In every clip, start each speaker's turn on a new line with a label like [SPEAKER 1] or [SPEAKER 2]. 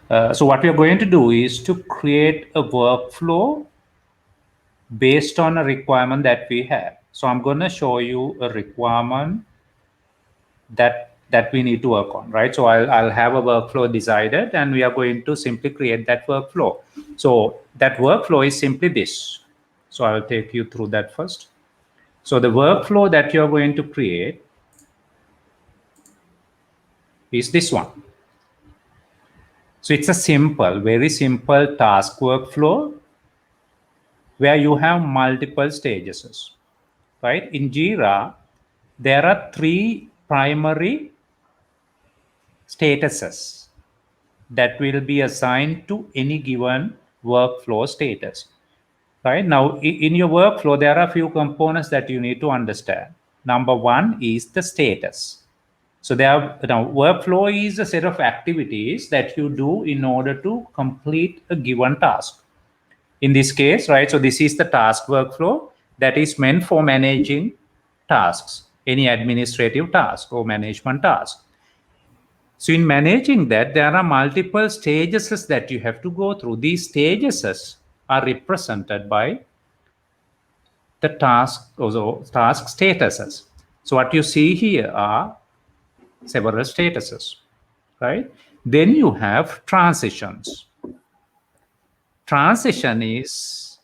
[SPEAKER 1] So what we are going to do is to create a workflow based on a requirement that we have. So I'm going to show you a requirement that we need to work on, right? So I'll have a workflow decided, and we are going to simply create that workflow. So that workflow is simply this. So I'll take you through that first. So the workflow that you're going to create is this one. So it's a simple, very simple task workflow where you have multiple stages, right? In Jira, there are three primary statuses that will be assigned to any given workflow status, right? Now, in your workflow, there are a few components that you need to understand. Number one is the status. So now workflow is a set of activities that you do in order to complete a given task. In this case, right, so this is the task workflow that is meant for managing tasks, any administrative task or management task. So in managing that, there are multiple stages that you have to go through. These stages are represented by the task, also task statuses. So what you see here are several statuses, right? Then you have transitions. Transition is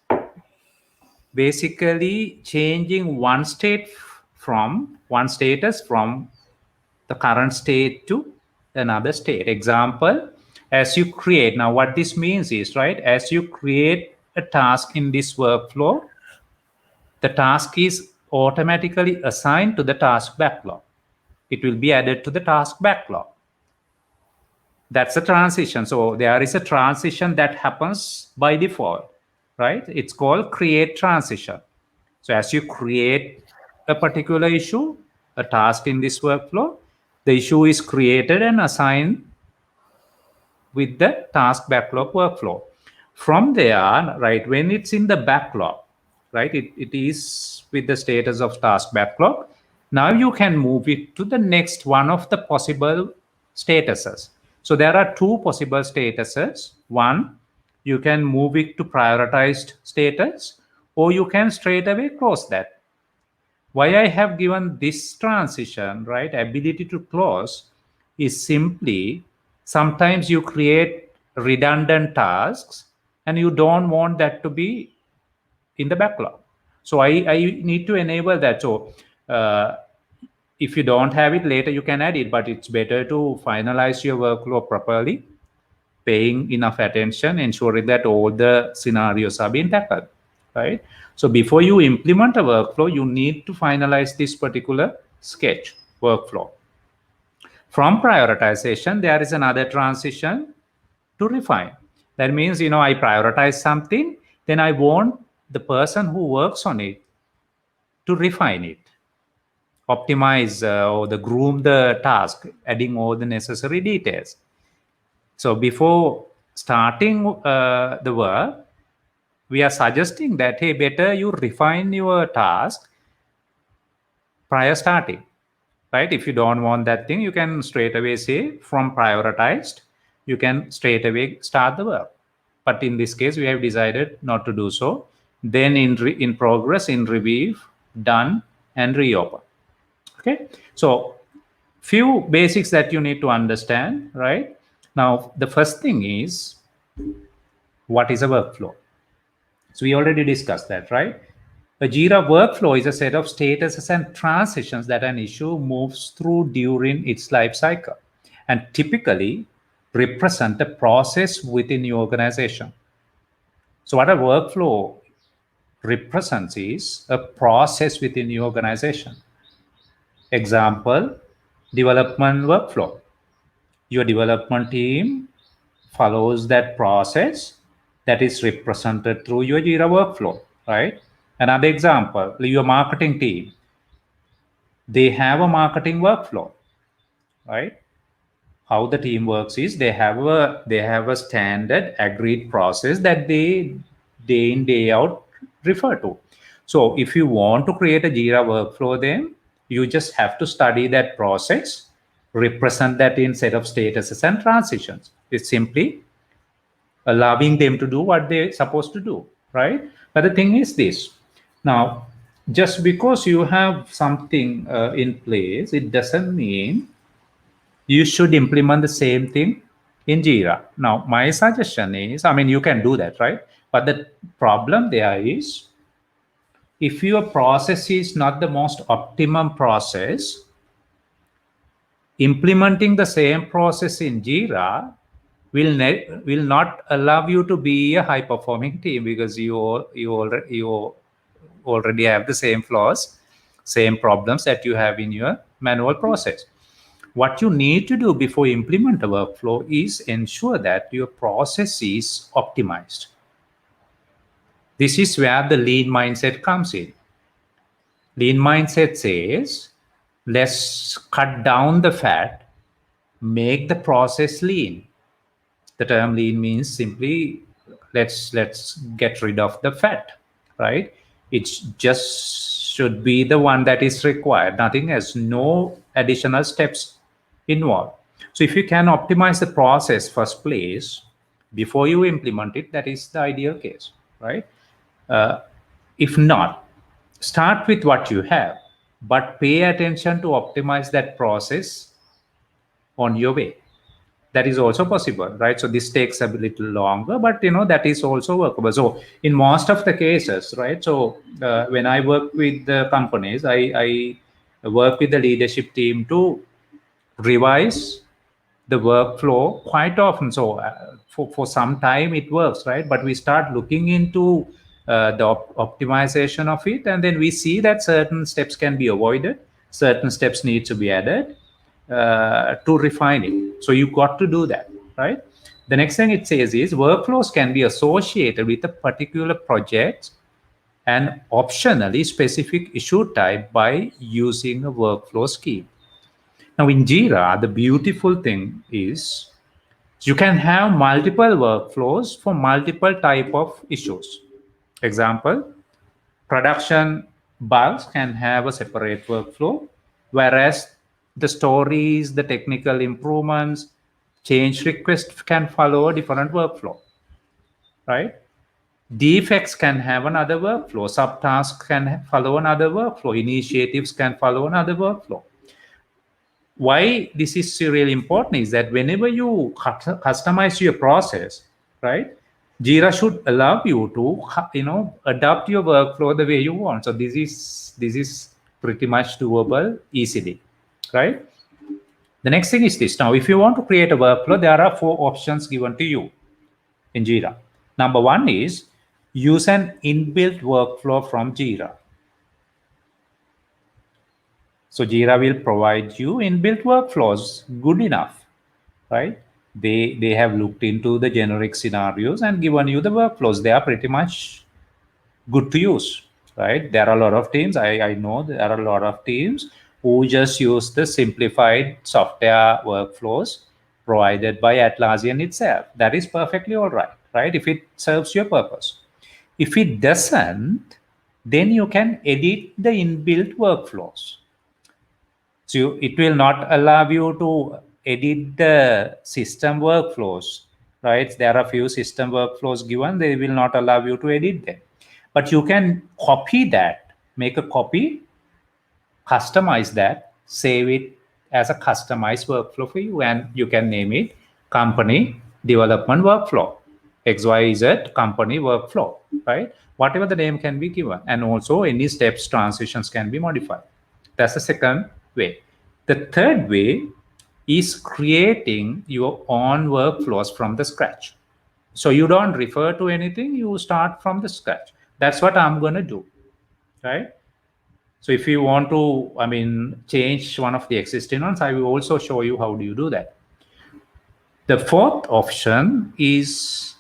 [SPEAKER 1] basically changing one status from the current state to another state. Example, as you create, now what this means is, right, as you create a task in this workflow, the task is automatically assigned to the task backlog. It will be added to the task backlog. That's a transition. So there is a transition that happens by default, right? It's called create transition. So as you create a particular issue, a task in this workflow, the issue is created and assigned with the task backlog workflow. From there, right, when it's in the backlog, right, it is with the status of task backlog. Now you can move it to the next one of the possible statuses. So there are two possible statuses. One, you can move it to prioritized status, or you can straight away close that. Why I have given this transition, right, ability to close, is simply sometimes you create redundant tasks and you don't want that to be in the backlog. So I need to enable that. So if you don't have it later, you can add it, but it's better to finalize your workflow properly, paying enough attention, ensuring that all the scenarios are being tackled, right? So before you implement a workflow, you need to finalize this particular sketch workflow. From prioritization, there is another transition to refine. That means, I prioritize something, then I want the person who works on it to refine it, optimize or the groom the task, adding all the necessary details. So before starting the work, we are suggesting that, hey, better you refine your task prior starting, right? If you don't want that thing, you can straight away say from prioritized, you can straight away start the work. But in this case, we have decided not to do so. Then in progress, in review, done, and reopen. Okay, so few basics that you need to understand, right? Now, the first thing is, what is a workflow? So we already discussed that, right? A Jira workflow is a set of statuses and transitions that an issue moves through during its life cycle, and typically represent a process within your organization. So what a workflow represents is a process within your organization. Example, development workflow. Your development team follows that process that is represented through your Jira workflow, right? Another example, your marketing team, they have a marketing workflow, right? How the team works is they have a standard agreed process that they day in day out refer to. So if you want to create a Jira workflow, then you just have to study that process, represent that in set of statuses and transitions. It's simply allowing them to do what they're supposed to do, right? But the thing is this: now, just because you have something in place, it doesn't mean you should implement the same thing in Jira. Now, my suggestion is, I mean, you can do that, right? But the problem there is, if your process is not the most optimum process, implementing the same process in Jira will not allow you to be a high performing team, because you already have the same flaws, same problems that you have in your manual process. What you need to do before you implement a workflow is ensure that your process is optimized. This is where the lean mindset comes in. Lean mindset says, let's cut down the fat, make the process lean. The term lean means simply let's get rid of the fat, right? It's just should be the one that is required. Nothing else, no additional steps involved. So if you can optimize the process first place before you implement it, that is the ideal case, right? If not, start with what you have, but pay attention to optimize that process on your way. That is also possible, right? So this takes a little longer, but that is also workable. So in most of the cases, right, so when I work with the companies, I work with the leadership team to revise the workflow quite often. So for some time it works, right? But we start looking into the optimization of it, and then we see that certain steps can be avoided, certain steps need to be added to refine it. So you got to do that, right? The next thing it says is workflows can be associated with a particular project and optionally specific issue type by using a workflow scheme. Now in Jira, the beautiful thing is you can have multiple workflows for multiple type of issues. Example, production bugs can have a separate workflow, whereas the stories, the technical improvements, change requests can follow a different workflow, right? Defects can have another workflow, subtasks can follow another workflow, initiatives can follow another workflow. Why this is really important is that whenever you customize your process, right, Jira should allow you to adapt your workflow the way you want. So this is pretty much doable easily, right? The next thing is this. Now if you want to create a workflow, there are 4 options given to you in Jira. Number 1 is use an inbuilt workflow from Jira. So Jira will provide you inbuilt workflows, good enough, right? They have looked into the generic scenarios and given you the workflows. They are pretty much good to use, right? There are a lot of teams. I know there are a lot of teams who just use the simplified software workflows provided by Atlassian itself. That is perfectly all right, right? If it serves your purpose. If it doesn't, then you can edit the inbuilt workflows. So it will not allow you to edit the system workflows, right? There are a few system workflows given, they will not allow you to edit them. But you can copy that, make a copy, customize that, save it as a customized workflow for you, and you can name it company development workflow, XYZ company workflow, right? Whatever the name can be given, and also any steps, transitions can be modified. That's the second way. The third way is creating your own workflows from the scratch. So you don't refer to anything, you start from the scratch. That's what I'm going to do, right? So if you want to, change one of the existing ones, I will also show you how do you do that. The fourth option is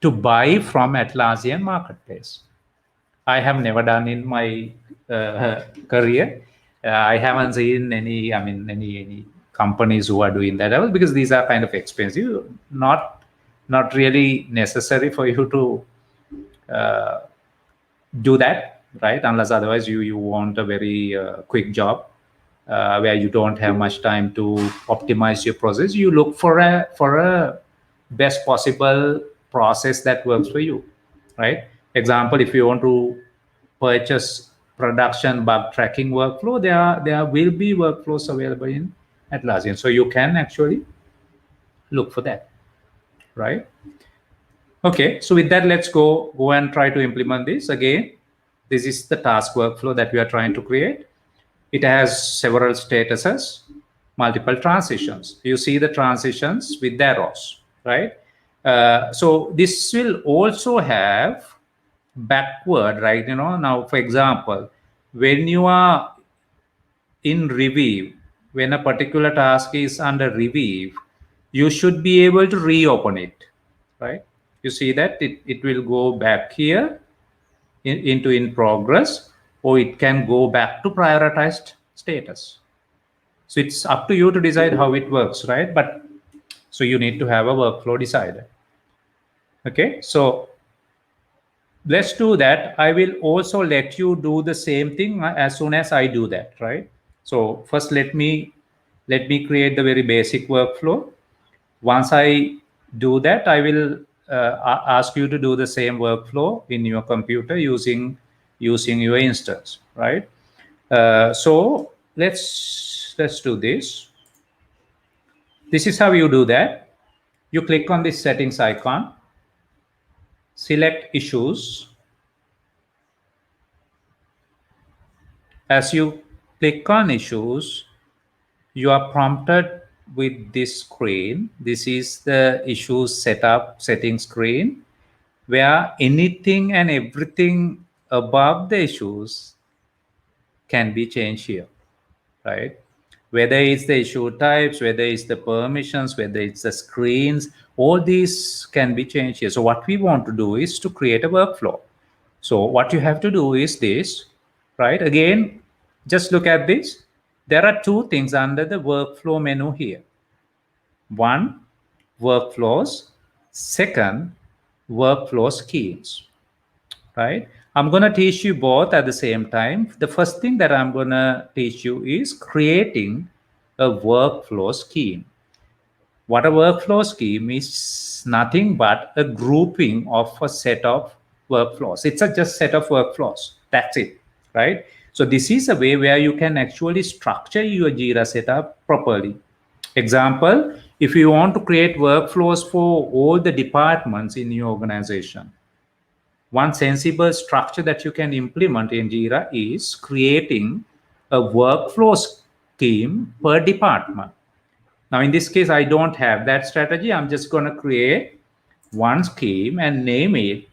[SPEAKER 1] to buy from Atlassian Marketplace. I have never done in my career. I haven't seen any companies who are doing that, because these are kind of expensive. Not really necessary for you to do that, right? Unless otherwise you want a very quick job where you don't have much time to optimize your process. You look for a best possible process that works for you, right? Example, if you want to purchase production bug tracking workflow, there will be workflows available in Atlassian, so you can actually look for that, right? Okay, so with that, let's go and try to implement this. Again, this is the task workflow that we are trying to create. It has several statuses, multiple transitions. You see the transitions with the arrows, right? So this will also have backward, right? Now, for example, when you are in review, when a particular task is under review, you should be able to reopen it, right? You see that it will go back here into in progress, or it can go back to prioritized status. So it's up to you to decide how it works, right? But so you need to have a workflow decider. Okay, so let's do that. I will also let you do the same thing as soon as I do that, right? So first let me create the very basic workflow. Once I do that, I will ask you to do the same workflow in your computer using your instance, right? So let's do this. This is how you do that. You click on this settings icon, select issues. As you click on issues, you are prompted with this screen. This is the issues setup setting screen, where anything and everything above the issues can be changed here, right? Whether it's the issue types, whether it's the permissions, whether it's the screens, all these can be changed here. So what we want to do is to create a workflow. So what you have to do is this, right? Again, just look at this. There are two things under the workflow menu here. One, workflows. Second, workflow schemes, right? I'm going to teach you both at the same time. The first thing that I'm going to teach you is creating a workflow scheme. What a workflow scheme is nothing but a grouping of a set of workflows. It's a just set of workflows. That's it, right? So this is a way where you can actually structure your Jira setup properly. Example, if you want to create workflows for all the departments in your organization, one sensible structure that you can implement in Jira is creating a workflow scheme per department. Now, in this case, I don't have that strategy. I'm just going to create one scheme and name it.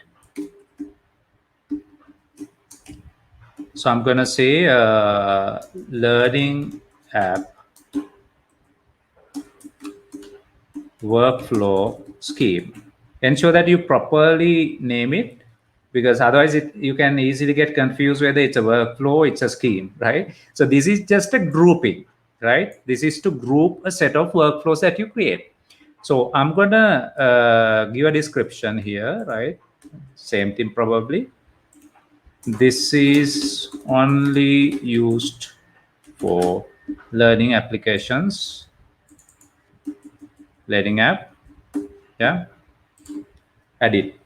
[SPEAKER 1] So I'm going to say learning app workflow scheme. Ensure that you properly name it, because otherwise you can easily get confused whether it's a workflow, it's a scheme, right? So this is just a grouping, right? This is to group a set of workflows that you create. So I'm gonna give a description here, right? Same thing probably. This is only used for learning applications, learning app, yeah, edit.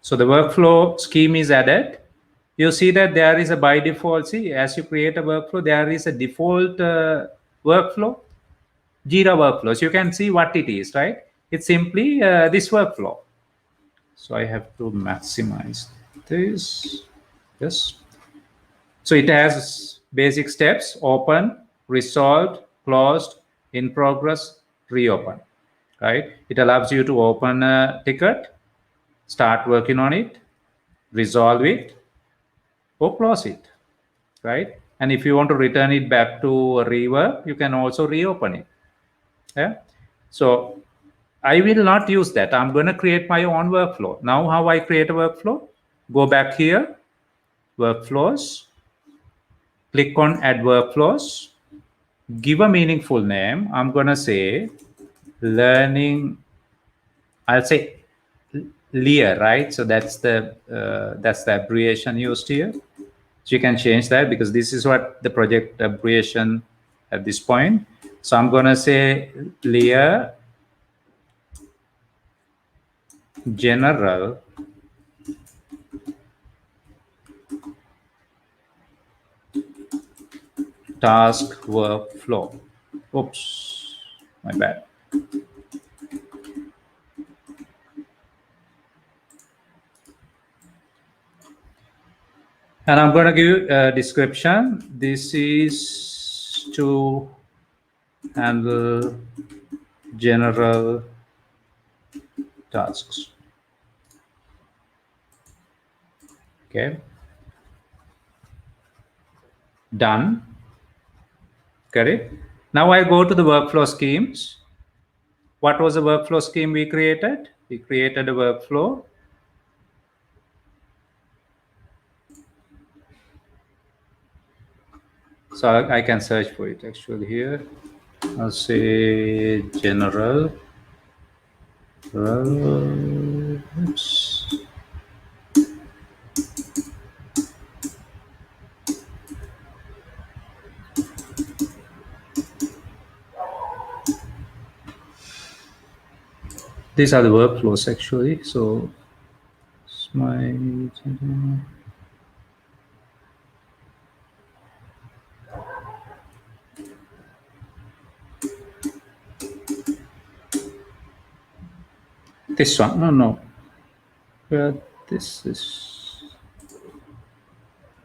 [SPEAKER 1] So the workflow scheme is added. You see that there is a by default, see, as you create a workflow, there is a default workflow, Jira Workflows. You can see what it is, right? It's simply this workflow. So I have to maximize this. Yes. So it has basic steps: open, resolved, closed, in progress, reopen, right? It allows you to open a ticket, start working on it, resolve it, or close it, right? And if you want to return it back to rework, you can also reopen it. Yeah. So I will not use that. I'm going to create my own workflow. Now, how I create a workflow? Go back here, workflows, click on add workflows, give a meaningful name. I'm going to say learning. I'll say LEAR, right? So that's the abbreviation used here. So you can change that because this is what the project abbreviation at this point. So I'm going to say LEAR general task workflow. Oops, my bad. And I'm going to give you a description. This is to handle general tasks. Okay. Done. Correct. Now I go to the workflow schemes. What was the workflow scheme we created? We created a workflow. So I can search for it actually here. I'll say general. Oops. These are the workflows actually. So it's my this one. No. This is.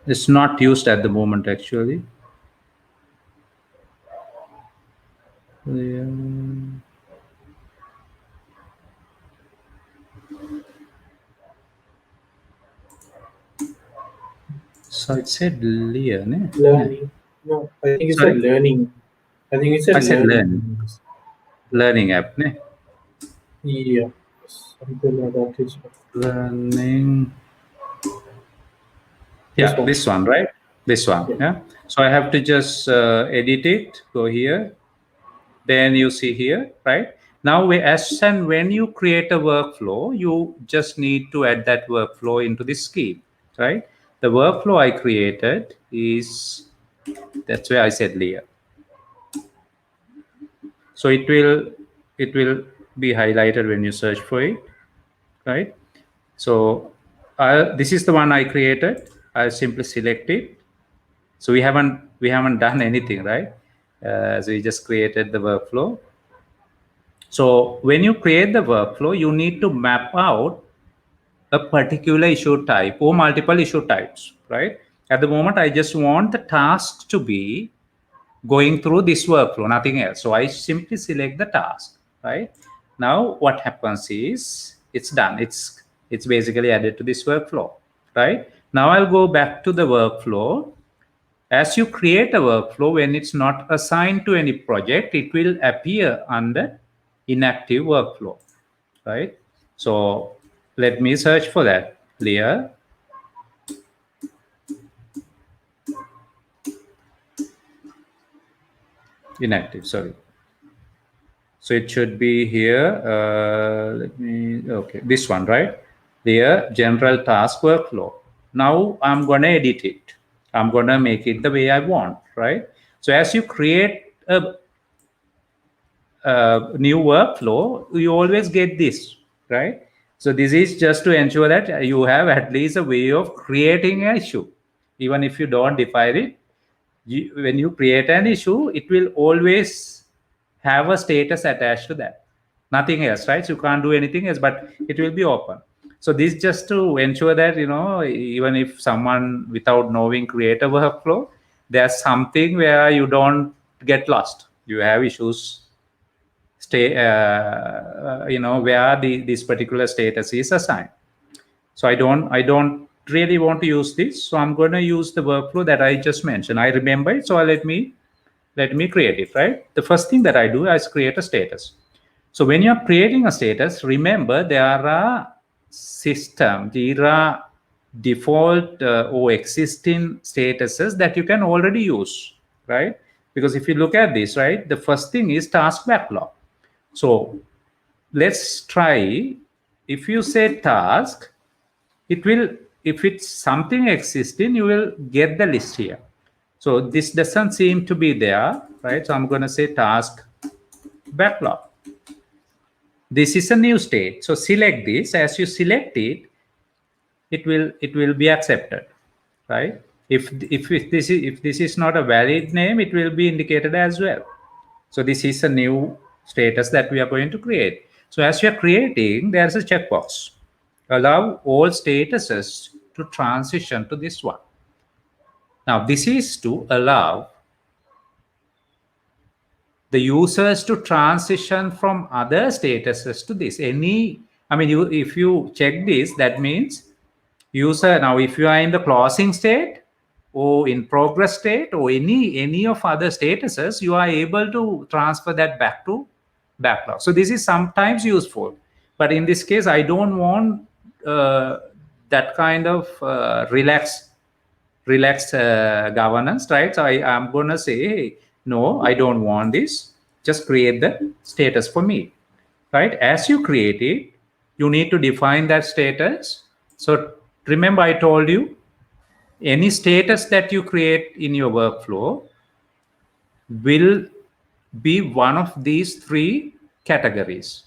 [SPEAKER 1] It's not used at the moment actually. Yeah. So it said learning.
[SPEAKER 2] Learning. No, I think it's a learning. I think it's a
[SPEAKER 1] I said
[SPEAKER 2] learning.
[SPEAKER 1] learning app. Ne?
[SPEAKER 2] Yeah, something like that is
[SPEAKER 1] Learning. Yeah, this one, right? This one. Yeah. So I have to just edit it. Go here. Then you see here, right? Now, as and when you create a workflow, you just need to add that workflow into the scheme, right? The workflow I created is, that's where I said layer. So it will be highlighted when you search for it, right? So this is the one I created. I simply select it. So we haven't done anything, right? So we just created the workflow. So when you create the workflow, you need to map out a particular issue type or multiple issue types, right? At the moment, I just want the task to be going through this workflow, nothing else. So I simply select the task, right? Now what happens is it's done. It's basically added to this workflow, right? Now I'll go back to the workflow. As you create a workflow, when it's not assigned to any project, it will appear under inactive workflow, right? So let me search for that. Clear. Inactive, sorry. So it should be here. Okay, this one, right? There, general task workflow. Now I'm going to edit it. I'm going to make it the way I want, right? So as you create a new workflow, you always get this, right? So this is just to ensure that you have at least a way of creating an issue. Even if you don't define it, when you create an issue, it will always have a status attached to that. Nothing else, right? So you can't do anything else, but it will be open. So this just to ensure that, even if someone without knowing create a workflow, there's something where you don't get lost. You have issues where this particular status is assigned. So I don't really want to use this, so I'm going to use the workflow that I just mentioned. I remember it, so let me create it, right? The first thing that I do is create a status. So when you're creating a status, remember there are system Jira default or existing statuses that you can already use, right? Because if you look at this, right, the first thing is task backlog. So let's try, if you say task, it will, if it's something existing, you will get the list here. So this doesn't seem to be there, right? So I'm going to say task backlog. This is a new state. So select this. As you select it, it will be accepted, right? If this is not a valid name, it will be indicated as well. So this is a new status that we are going to create. So as you are creating, there's a checkbox. Allow all statuses to transition to this one. Now this is to allow the users to transition from other statuses to this. If you check this, that means user, now if you are in the closing state or in progress state or any of other statuses, you are able to transfer that back to backlog. So this is sometimes useful, but in this case I don't want that kind of relaxed governance, right? So I'm gonna say, hey, no, I don't want this, just create the status for me, right? As you create it, you need to define that status. So remember, I told you any status that you create in your workflow will be one of these three categories.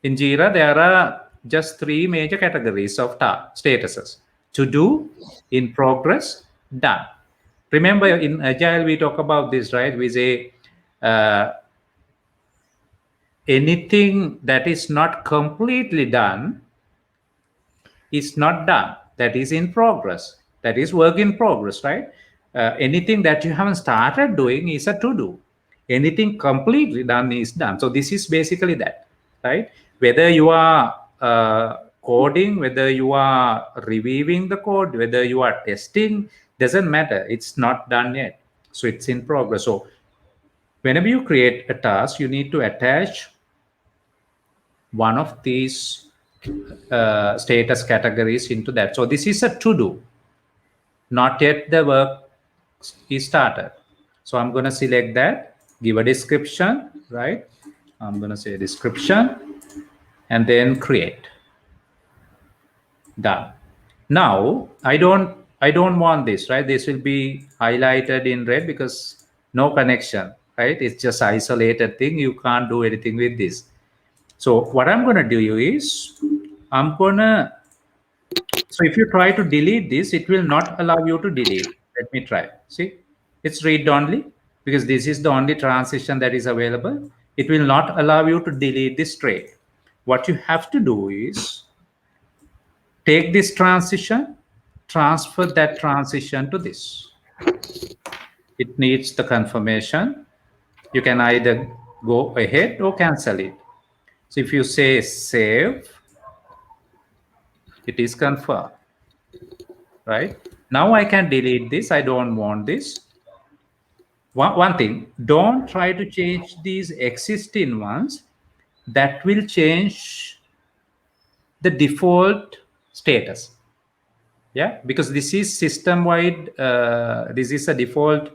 [SPEAKER 1] In Jira, there are just three major categories of statuses: to do, in progress, done. Remember, in Agile, we talk about this, right? We say anything that is not completely done is not done. That is in progress. That is work in progress, right? Anything that you haven't started doing is a to do. Anything completely done is done. So this is basically that, right? Whether you are coding, whether you are reviewing the code, whether you are testing, doesn't matter. It's not done yet. So it's in progress. So whenever you create a task, you need to attach one of these status categories into that. So this is a to do, not yet the work is started. So I'm going to select that, give a description, right? I'm going to say description and then create. Done. Now I don't want this, right? This will be highlighted in red because no connection, right? It's just isolated thing. You can't do anything with this. So what I'm going to do is so if you try to delete this, it will not allow you to delete. Let me try. See, it's read only because this is the only transition that is available. It will not allow you to delete this trait. What you have to do is take this transition, transfer that transition to this. It needs the confirmation. You can either go ahead or cancel it. So if you say save, it is confirmed, right? Now I can delete this. I don't want this. One thing, don't try to change these existing ones. That will change the default status. Yeah, because this is system wide. This is a default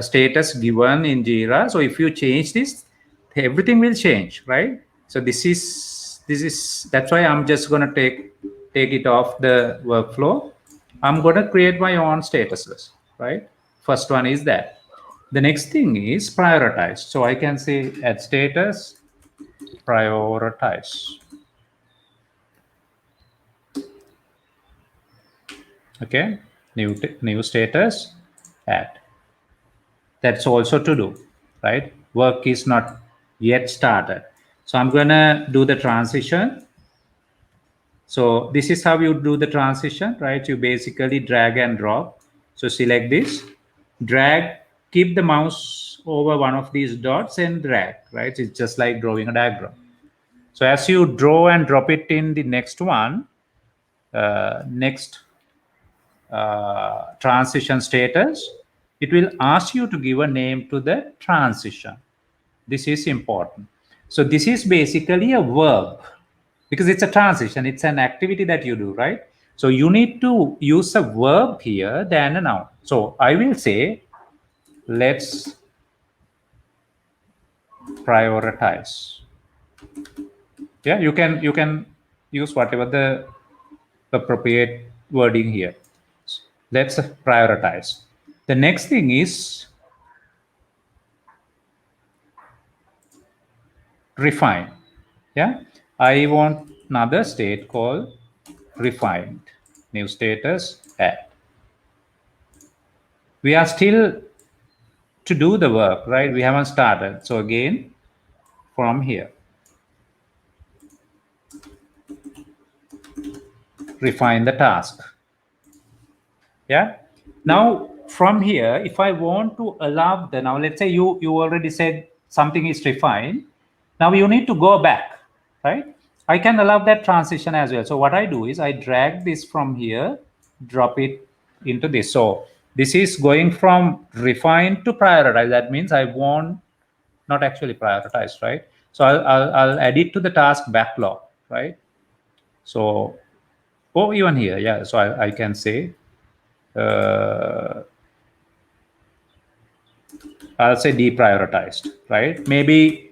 [SPEAKER 1] status given in Jira. So if you change this, everything will change, right? So that's why I'm just gonna take it off the workflow. I'm gonna create my own statuses, right? First one is that. The next thing is prioritize. So I can say add status, prioritize. Okay, new status, add. That's also to do, right? Work is not yet started. So I'm gonna do the transition. So this is how you do the transition, right? You basically drag and drop. So select this, drag, keep the mouse over one of these dots and drag, right? It's just like drawing a diagram. So as you draw and drop it in the next one, next transition status, it will ask you to give a name to the transition. This is important. So this is basically a verb because it's a transition. It's an activity that you do, right? So you need to use a verb here than a noun. So I will say, let's prioritize. Yeah, you can use whatever the appropriate wording here. Let's prioritize. The next thing is refine. Yeah, I want another state called refined. New status add. We are still to do the work, right? We haven't started. So again, from here, refine the task. Yeah. Now from here, if I want to allow the, now let's say you already said something is refined. Now you need to go back, right? I can allow that transition as well. So what I do is I drag this from here, drop it into this. So this is going from refined to prioritize. That means I want not actually prioritized, right? So I'll add it to the task backlog, right? So, oh, even here, yeah. So I can say, I'll say deprioritized, right? Maybe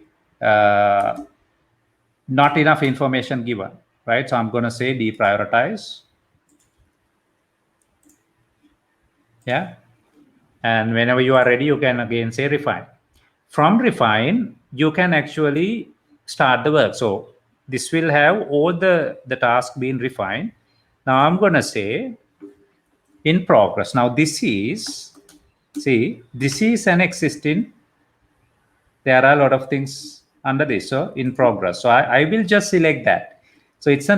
[SPEAKER 1] not enough information given, right? So I'm going to say deprioritize, yeah. And whenever you are ready, you can again say refine. From refine, you can actually start the work. So this will have all the task being refined. Now I'm going to say in progress. Now this is, see, this is an existing, there are a lot of things under this, so in progress. So I will just select that. So it's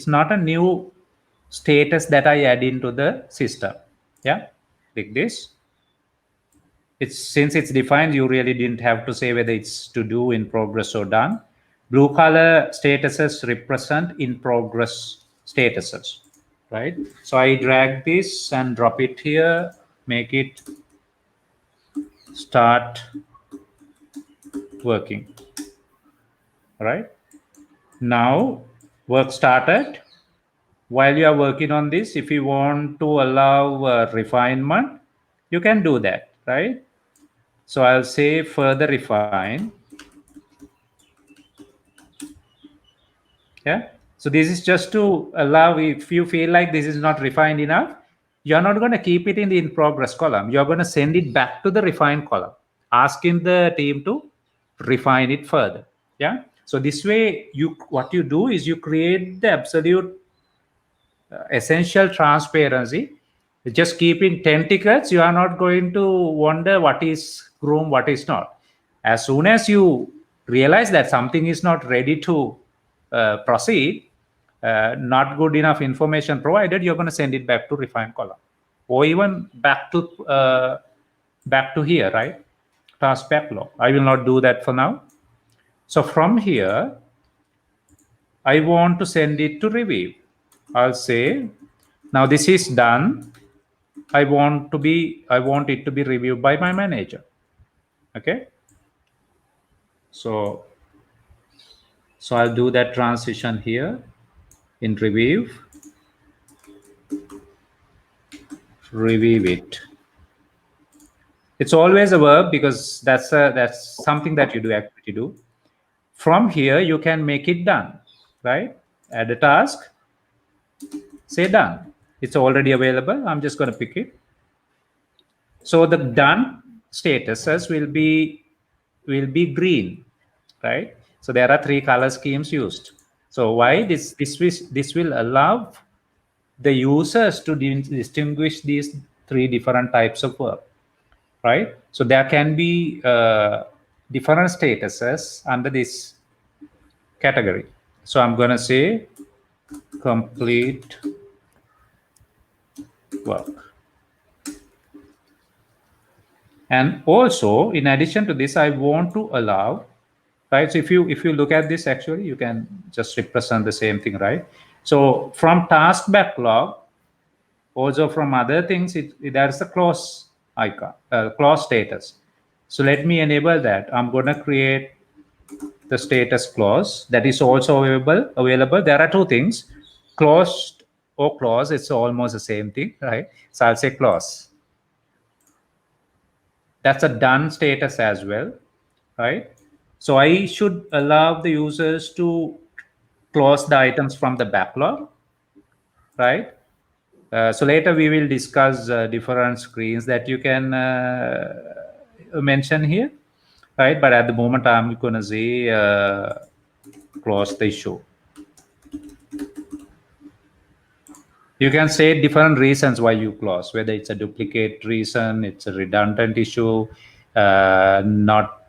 [SPEAKER 1] not a new status that I add into the system. Yeah, click this. It's since it's defined, you really didn't have to say whether it's to do, in progress, or done. Blue color statuses represent in progress statuses, right? So I drag this and drop it here, make it start working. Right now, work started. While you are working on this, if you want to allow refinement, you can do that, right? So I'll say further refine. Yeah, so this is just to allow, if you feel like this is not refined enough, you're not going to keep it in the in progress column. You're going to send it back to the refined column, asking the team to refine it further. Yeah, so this way, you what you do is you create the absolute essential transparency. Just keeping 10 tickets, you are not going to wonder what is groomed, what is not. As soon as you realize that something is not ready to proceed, not good enough information provided, you're going to send it back to refine column, or even back to here, right? Task backlog. I will not do that for now. So from here, I want to send it to review. I'll say, now this is done. I want it to be reviewed by my manager. Okay. So I'll do that transition here in review it. It's always a verb because that's something that you do activity do. From here, you can make it done, right? Add a task, say done. It's already available. I'm just going to pick it. So the done statuses will be green, right? So there are three color schemes used. So why this will allow the users to distinguish these three different types of work, right? So there can be different statuses under this category. So I'm going to say complete work. And also, in addition to this, I want to allow, right? So if you look at this, actually, you can just represent the same thing, right? So from task backlog, also from other things, there's a close icon, close status. So let me enable that. I'm going to create the status clause that is also available. There are two things, closed or clause. It's almost the same thing, right? So I'll say clause. That's a done status as well, right? So I should allow the users to close the items from the backlog, right? So later we will discuss different screens that you can mention here, right? But at the moment, I'm going to say close the issue. You can say different reasons why you close, whether it's a duplicate reason, it's a redundant issue, not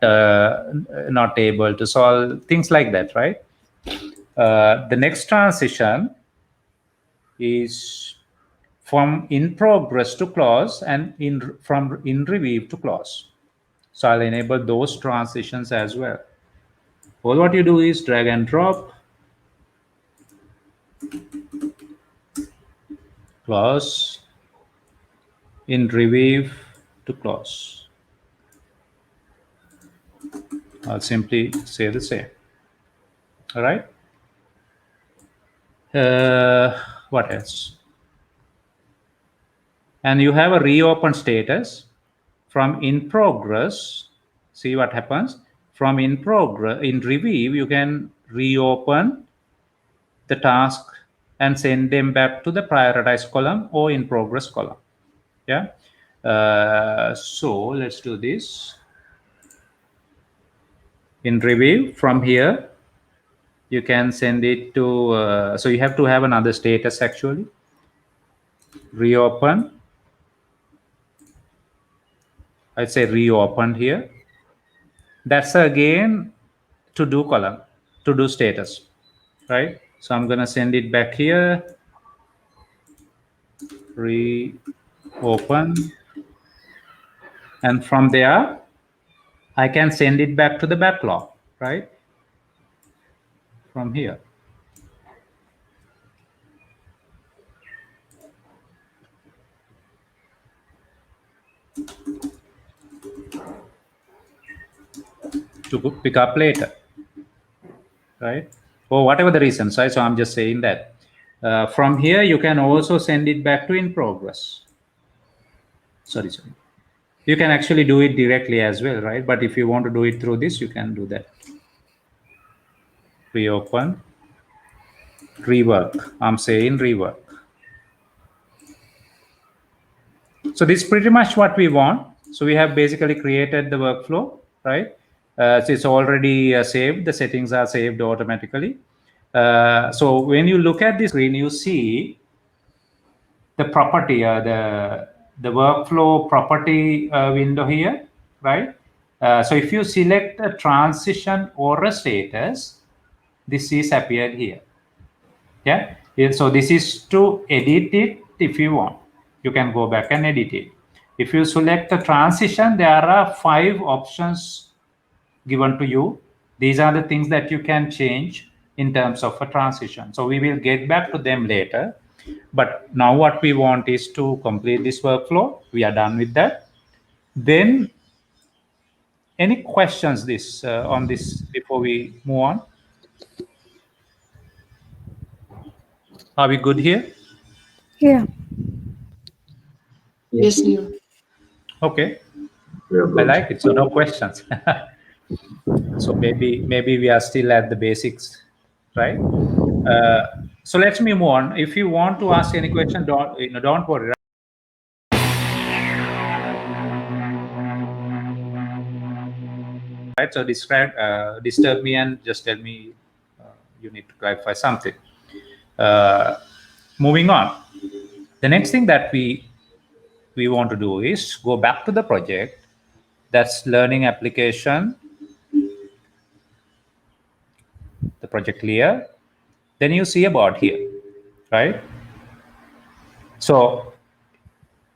[SPEAKER 1] able to solve, things like that, right? The next transition is from in progress to close and from in review to close. So I'll enable those transitions as well. All what you do is drag and drop, close, in review to close. I'll simply say the same. All right. What else? And you have a reopen status from in progress. See what happens from in progress. In review, you can reopen the task and send them back to the prioritized column or in progress column. Yeah. So let's do this. In review, from here you can send it to so you have to have another status actually. Reopen, I'd say reopened here. That's again to do column, to do status, right? So I'm gonna send it back here. Reopen, and from there I can send it back to the backlog, right? From here. To pick up later, right? Or whatever the reasons, right? So I'm just saying that from here you can also send it back to in progress. Sorry. You can actually do it directly as well, right? But if you want to do it through this, you can do that. Reopen, rework. I'm saying rework. So this is pretty much what we want. So we have basically created the workflow, right? So it's already saved. The settings are saved automatically. So when you look at this screen, you see the property, the workflow property window here, right? So if you select a transition or a status, this is appeared here. Yeah. So this is to edit it. If you want, you can go back and edit it. If you select the transition, there are 5 options given to you. These are the things that you can change in terms of a transition. So we will get back to them later. But now what we want is to complete this workflow. We are done with that. Then any questions on this before we move on? Are we good here?
[SPEAKER 3] Yeah.
[SPEAKER 4] Yes, Leo.
[SPEAKER 1] Okay.
[SPEAKER 2] Yeah,
[SPEAKER 1] I
[SPEAKER 2] good.
[SPEAKER 1] like it. So no questions. So maybe we are still at the basics, right? So let's move on. If you want to ask any question, don't worry. Right? So disturb me and just tell me you need to clarify something. Moving on. The next thing that we want to do is go back to the project. That's learning application. The project layer. Then you see about here, right? So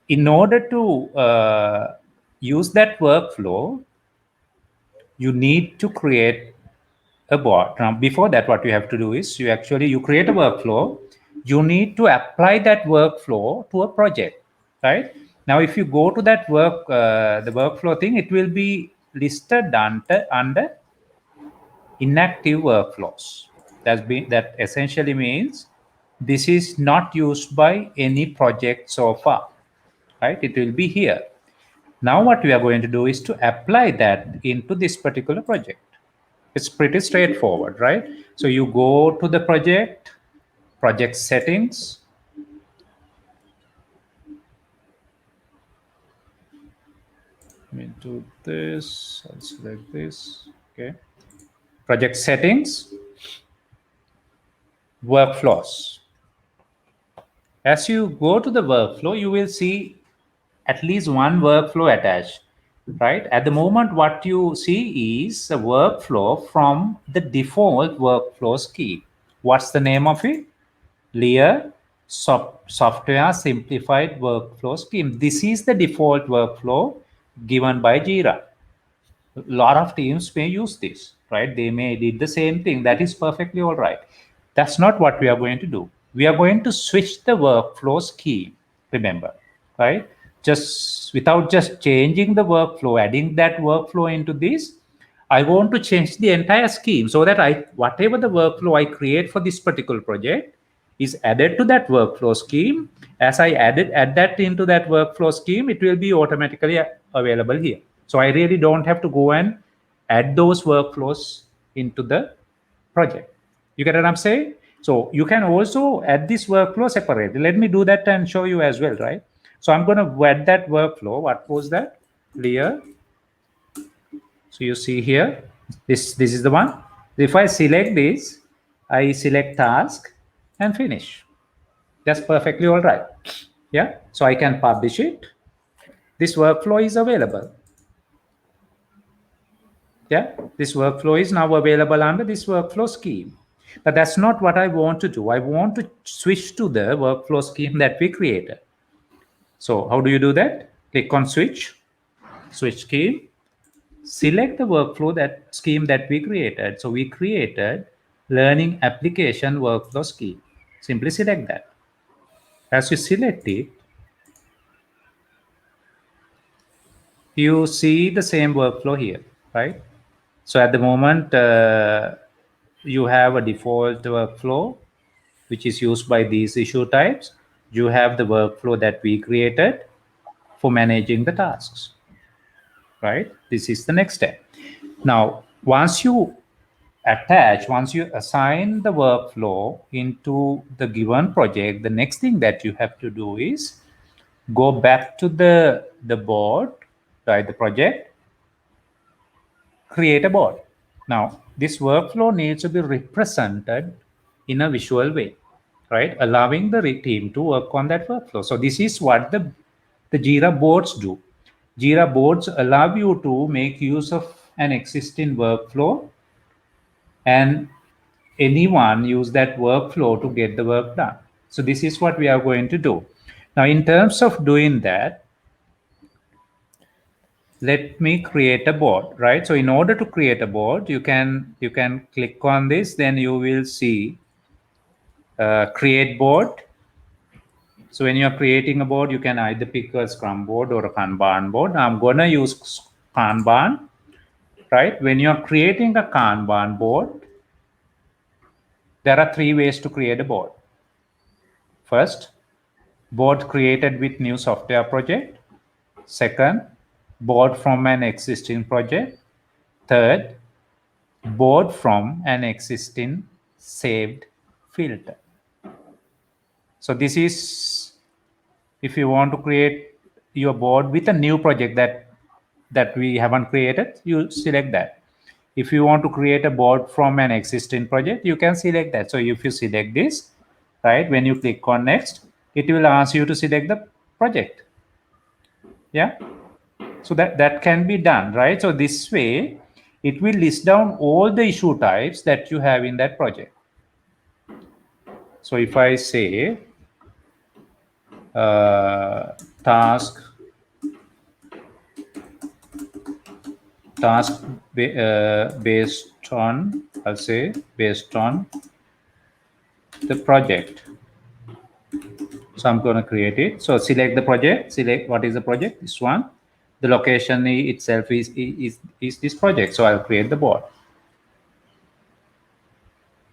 [SPEAKER 1] in order to use that workflow, you need to create a bot. Now, before that, what you have to do is you create a workflow. You need to apply that workflow to a project, right? Now, if you go to that the workflow thing, it will be listed under inactive workflows. That essentially means this is not used by any project so far, right? It will be here. Now what we are going to do is to apply that into this particular project. It's pretty straightforward, right? So you go to the project settings. Let me do this. I'll select this. Okay. Project settings. workflows. As you go to the workflow, you will see at least one workflow attached, right? At the moment, what you see is a workflow from the default workflow scheme. What's the name of it? Lear Software Simplified Workflow Scheme. This is the default workflow given by Jira. A lot of teams may use this, right? They may did the same thing. That is perfectly all right. That's not what we are going to do. We are going to switch the workflow scheme, remember, right? Just without just changing the workflow, adding that workflow into this, I want to change the entire scheme so that whatever the workflow I create for this particular project is added to that workflow scheme. As I add that into that workflow scheme, it will be automatically available here. So I really don't have to go and add those workflows into the project. You get what I'm saying? So you can also add this workflow separately. Let me do that and show you as well, right? So I'm going to add that workflow. What was that? Layer. So you see here, this is the one. If I select this, I select task and finish. That's perfectly all right. Yeah. So I can publish it. This workflow is available. Yeah. This workflow is now available under this workflow scheme. But that's not what I want to do. I want to switch to the workflow scheme that we created. So how do you do that? Click on switch scheme. Select the workflow that scheme that we created. So we created learning application workflow scheme. Simply select that. As you select it, you see the same workflow here, right? So at the moment, you have a default workflow, which is used by these issue types. You have the workflow that we created for managing the tasks, right? This is the next step. Now, once you assign the workflow into the given project, the next thing that you have to do is go back to the board, right? The project, create a board. Now, this workflow needs to be represented in a visual way, right? Allowing the team to work on that workflow. So this is what the Jira boards do. Jira boards allow you to make use of an existing workflow and anyone use that workflow to get the work done. So this is what we are going to do. Now, in terms of doing that, let me create a board, right? So in order to create a board, you can click on this, then you will see create board. So when you're creating a board, you can either pick a Scrum board or a Kanban board. Now I'm going to use Kanban, right? When you're creating a Kanban board, there are 3 ways to create a board. First, board created with new software project. Second, board from an existing project. Third, board from an existing saved filter. So this is if you want to create your board with a new project that we haven't created, you select that. If you want to create a board from an existing project, you can select that. So if you select this, right, when you click on next, it will ask you to select the project. Yeah. So that can be done, right? So this way, it will list down all the issue types that you have in that project. So if I say task based on, I'll say based on the project. So I'm going to create it. So select the project, select what is the project, this one. The location itself is this project. So I'll create the board.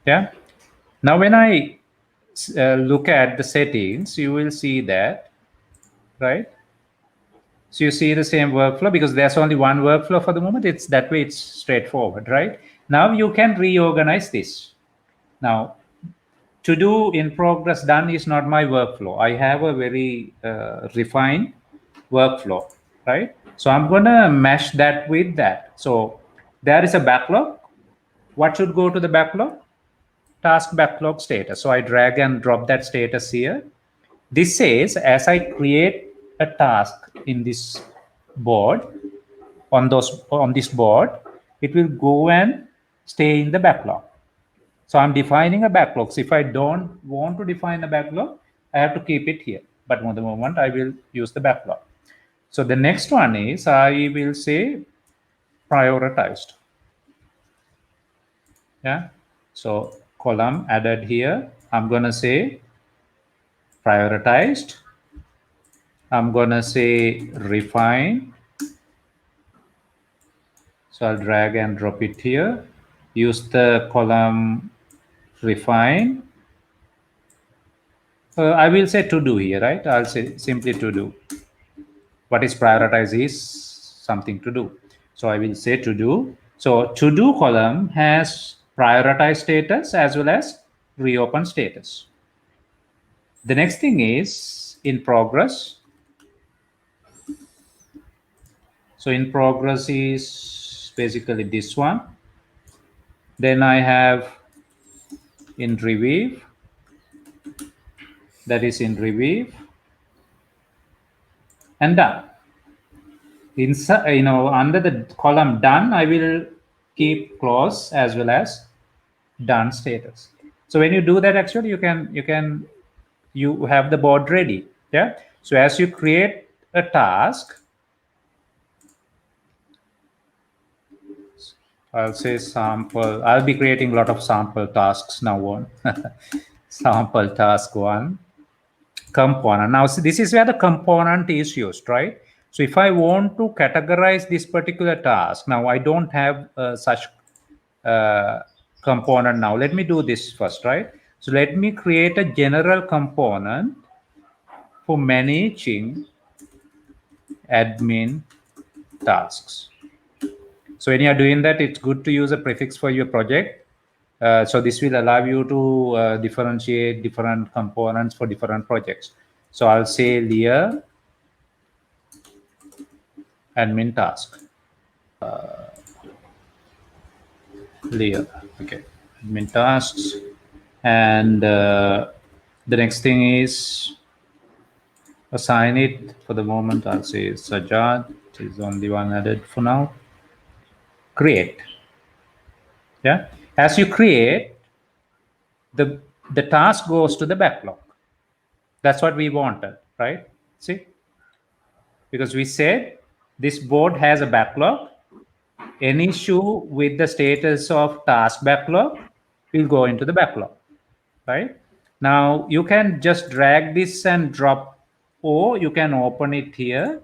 [SPEAKER 1] Yeah. Now when I look at the settings, you will see that, right? So you see the same workflow because there's only one workflow for the moment. It's that way, it's straightforward, right? Now you can reorganize this. Now, to do in progress done is not my workflow. I have a very refined workflow, right? So I'm going to mesh that with that. So there is a backlog. What should go to the backlog? task backlog status. So I drag and drop that status here. This says as I create a task in this board, on this board, it will go and stay in the backlog. So I'm defining a backlog. So if I don't want to define a backlog, I have to keep it here. But for the moment, I will use the backlog. So the next one is I will say prioritized. Yeah. So column added here. I'm going to say prioritized. I'm going to say refine. So I'll drag and drop it here. Use the column refine. I will say to do here, right? I'll say simply to do. What is prioritize is something to do. So I will say to do. So to do column has prioritize status as well as reopen status. The next thing is in progress. So in progress is basically this one. Then I have in review. That is in review. And done. Inside, under the column done, I will keep close as well as done status. So when you do that, actually you have the board ready. Yeah. So as you create a task, I'll say sample. I'll be creating a lot of sample tasks now on. Sample task 1 component. Now see, this is where the component is used, right? So if I want to categorize this particular task, now I don't have such component now. Let me do this first, right? So let me create a general component for managing admin tasks. So when you're doing that, it's good to use a prefix for your project. So this will allow you to differentiate different components for different projects. So I'll say layer admin task. Layer, okay, admin tasks. And the next thing is assign it. For the moment, I'll say Sajad is only one added for now. Create. Yeah, as you create, the task goes to the backlog. That's what we wanted, right? See, because we said this board has a backlog. Any issue with the status of task backlog will go into the backlog, right? Now you can just drag this and drop, or you can open it here.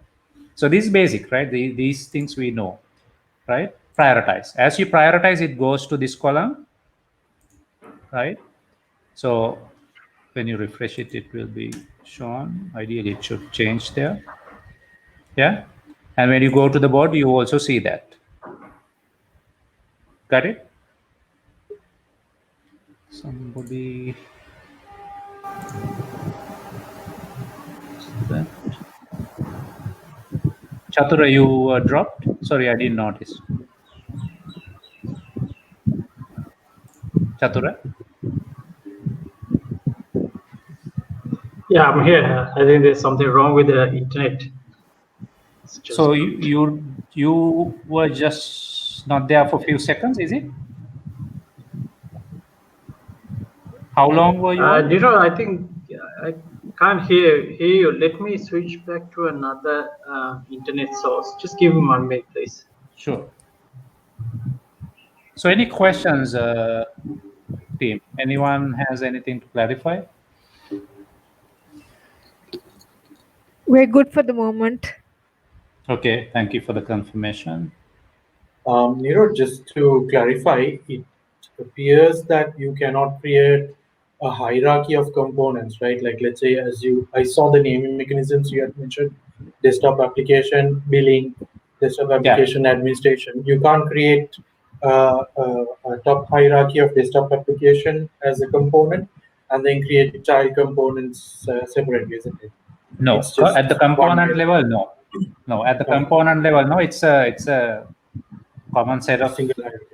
[SPEAKER 1] So this is basic, right? These things we know, right? Prioritize. As you prioritize, it goes to this column, right? So when you refresh it, it will be shown. Ideally, it should change there. Yeah. And when you go to the board, you also see that. Got it? Somebody. Chatura, you dropped? Sorry, I didn't notice. Chatura?
[SPEAKER 2] Yeah, I'm here. I think there's something wrong with the internet.
[SPEAKER 1] So you were just not there for a few seconds, is it? How long were you?
[SPEAKER 2] I think I can't hear you. Let me switch back to another internet source. Just give me 1 minute, please.
[SPEAKER 1] Sure. So any questions, team? Anyone has anything to clarify?
[SPEAKER 3] We're good for the moment.
[SPEAKER 1] Okay, thank you for the confirmation.
[SPEAKER 4] Just to clarify, it appears that you cannot create a hierarchy of components, right? Like let's say I saw the naming mechanisms you had mentioned, desktop application, billing, desktop application administration. You can't create a top hierarchy of desktop application as a component and then create child components separately, isn't it?
[SPEAKER 1] No, at the component level, no. No, at the component level, no. It's a common set of
[SPEAKER 4] single hierarchy.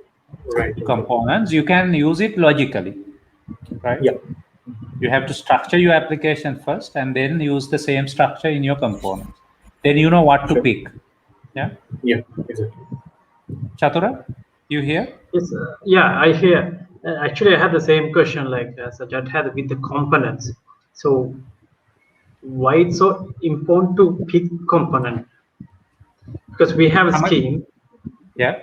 [SPEAKER 4] Right.
[SPEAKER 1] components. You can use it logically. right?
[SPEAKER 4] Yeah.
[SPEAKER 1] You have to structure your application first and then use the same structure in your components. Then you know what to
[SPEAKER 4] Sure.
[SPEAKER 1] pick. Yeah.
[SPEAKER 4] Yeah, exactly.
[SPEAKER 1] Chatura, you here?
[SPEAKER 2] Yes, yeah, I hear. Actually, I had the same question like Sajjad had with the components. So why it's so important to pick component? Because we have a scheme.
[SPEAKER 1] Yeah.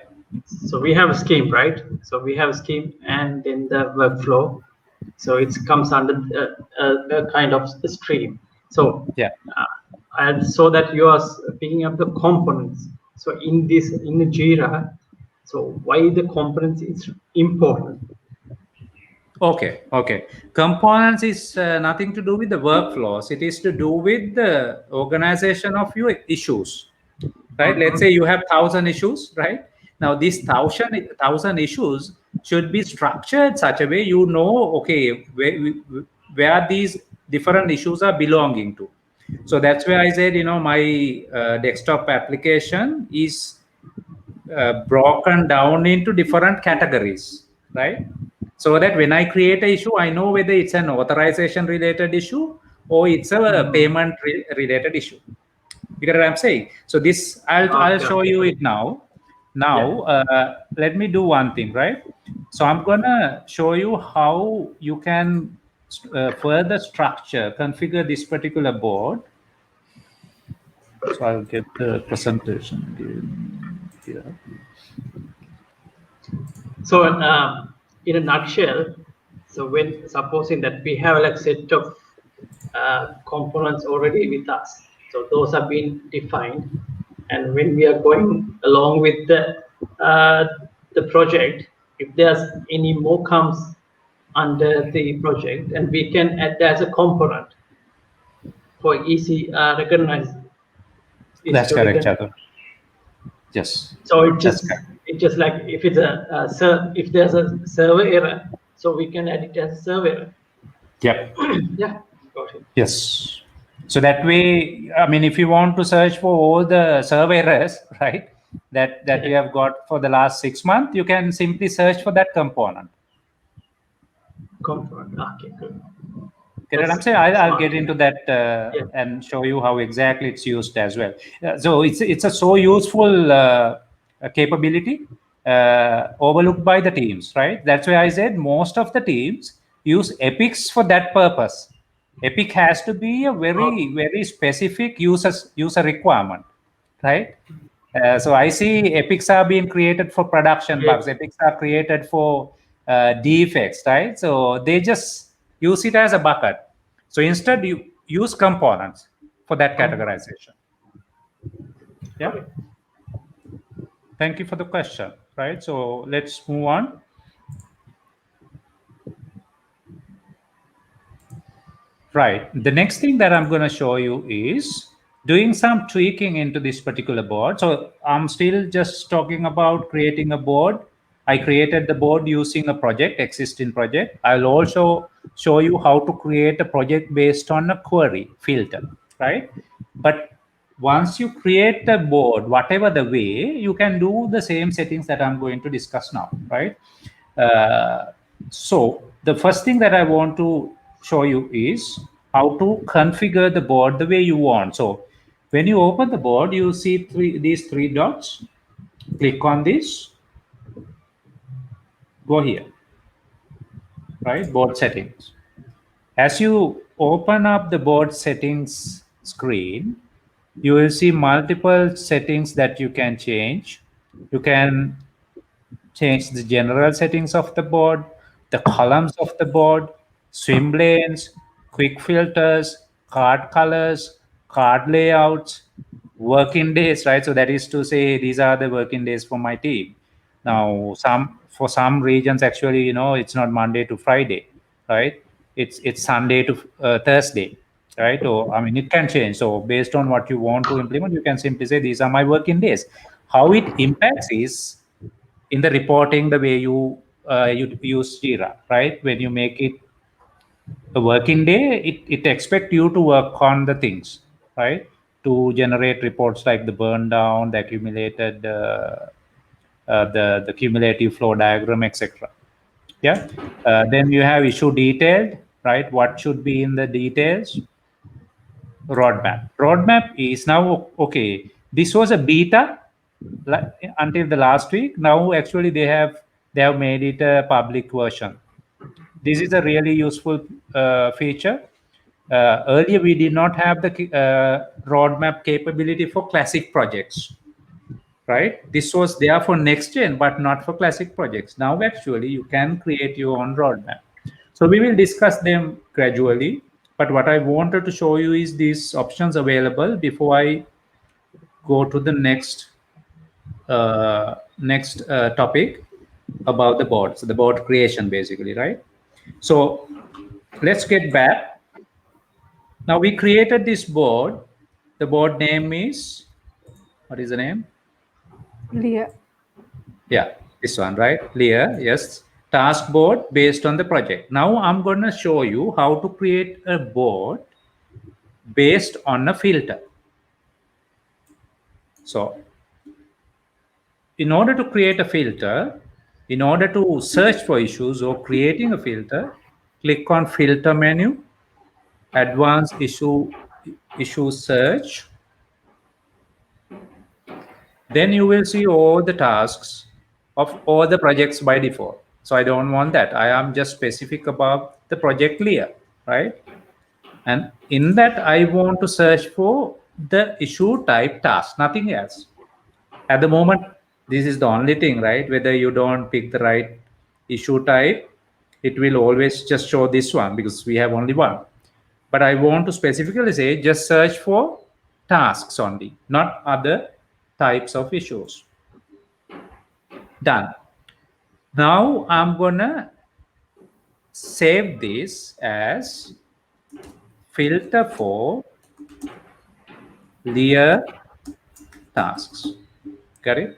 [SPEAKER 2] So we have a scheme, right? So we have a scheme and then the workflow. So it comes under a kind of a stream. So
[SPEAKER 1] Yeah.
[SPEAKER 2] I saw that you are picking up the components. So in the Jira, so why the components is important?
[SPEAKER 1] Okay. Components is nothing to do with the workflows. It is to do with the organization of your issues, right? Let's say you have 1,000 issues, right? Now these thousand issues should be structured such a way you know, okay, where these different issues are belonging to. So that's where I said, my desktop application is broken down into different categories, right? So that when I create a issue, I know whether it's an authorization related issue or it's a payment related issue. You get what I'm saying? So this, I'll
[SPEAKER 2] Okay,
[SPEAKER 1] show
[SPEAKER 2] okay.
[SPEAKER 1] you it now.
[SPEAKER 2] Yeah.
[SPEAKER 1] Now, let me do one thing, right? So I'm gonna show you how you can further structure, configure this particular board. So I'll get the presentation again here.
[SPEAKER 2] So in a nutshell, so when supposing that we have like set of components already with us, so those have been defined, and when we are going along with the project, if there's any more comes under the project, and we can add as a component for easy recognize. Easy
[SPEAKER 1] That's
[SPEAKER 2] to
[SPEAKER 1] correct,
[SPEAKER 2] recognize.
[SPEAKER 1] Chatur. Yes,
[SPEAKER 2] So
[SPEAKER 1] that's correct.
[SPEAKER 2] it just like if it's if there's a server error, so we can add it as server error.
[SPEAKER 1] Yep.
[SPEAKER 2] Yeah, got it.
[SPEAKER 1] Yes. So that way, I mean, if you want to search for all the server errors, right, that you have got for the last 6 months, you can simply search for that component.
[SPEAKER 2] Comfort. Okay, good.
[SPEAKER 1] Get what I'm
[SPEAKER 2] That's
[SPEAKER 1] saying? I'll
[SPEAKER 2] smart.
[SPEAKER 1] get into that
[SPEAKER 2] Yeah.
[SPEAKER 1] and show you how exactly it's used as well. So it's a so useful capability overlooked by the teams, right? That's why I said most of the teams use epics for that purpose. Epic has to be a very specific user requirement, right? So I see epics are being created for production
[SPEAKER 2] Yeah.
[SPEAKER 1] bugs. Epics are created for defects, right? So they just use it as a bucket. So instead, you use components for that categorization. Yeah.
[SPEAKER 2] Okay.
[SPEAKER 1] Thank you for the question. Right. So let's move on. Right. The next thing that I'm going to show you is doing some tweaking into this particular board. So I'm still just talking about creating a board. I created the board using a project, existing project. I'll also show you how to create a project based on a query filter, right? But once you create a board, whatever the way, you can do the same settings that I'm going to discuss now, right? So the first thing that I want to show you is how to configure the board the way you want. So when you open the board, you see these three dots. Click on this. Go here, right? Board settings. As you open up the board settings screen, you will see multiple settings that you can change. You can change the general settings of the board, the columns of the board, swim lanes, quick filters, card colors, card layouts, working days, right? So that is to say these are the working days for my team. Now, for some regions, actually, it's not Monday to Friday, right? It's Sunday to Thursday, right? Or I mean, it can change. So based on what you want to implement, you can simply say these are my working days. How it impacts is in the reporting the way you use Jira, right? When you make it a working day, it expects you to work on the things, right? To generate reports like the burn down, the accumulated, the cumulative flow diagram, etc. Yeah. Then you have issue detailed, right? What should be in the details? Roadmap. Roadmap is now okay. This was a beta until the last week. Now actually they have made it a public version. This is a really useful feature. Earlier we did not have the roadmap capability for classic projects, right? This was there for next gen but not for classic projects. Now actually you can create your own roadmap. So we will discuss them gradually, but what I wanted to show you is these options available before I go to the next topic about the board. So the board creation basically, right? So let's get back. Now we created this board. The board name is, what is the name?
[SPEAKER 3] Leah.
[SPEAKER 1] Yeah, this one, right? Clear, yes. Task board based on the project. Now I'm going to show you how to create a board based on a filter. So in order to create a filter, in order to search for issues or creating a filter, click on filter menu, advanced issue search. Then you will see all the tasks of all the projects by default. So I don't want that. I am just specific about the project layer, right? And in that, I want to search for the issue type task, nothing else. At the moment, this is the only thing, right? Whether you don't pick the right issue type, it will always just show this one because we have only one. But I want to specifically say just search for tasks only, not other types of issues. Done. Now I'm gonna save this as filter for layer tasks. Got it?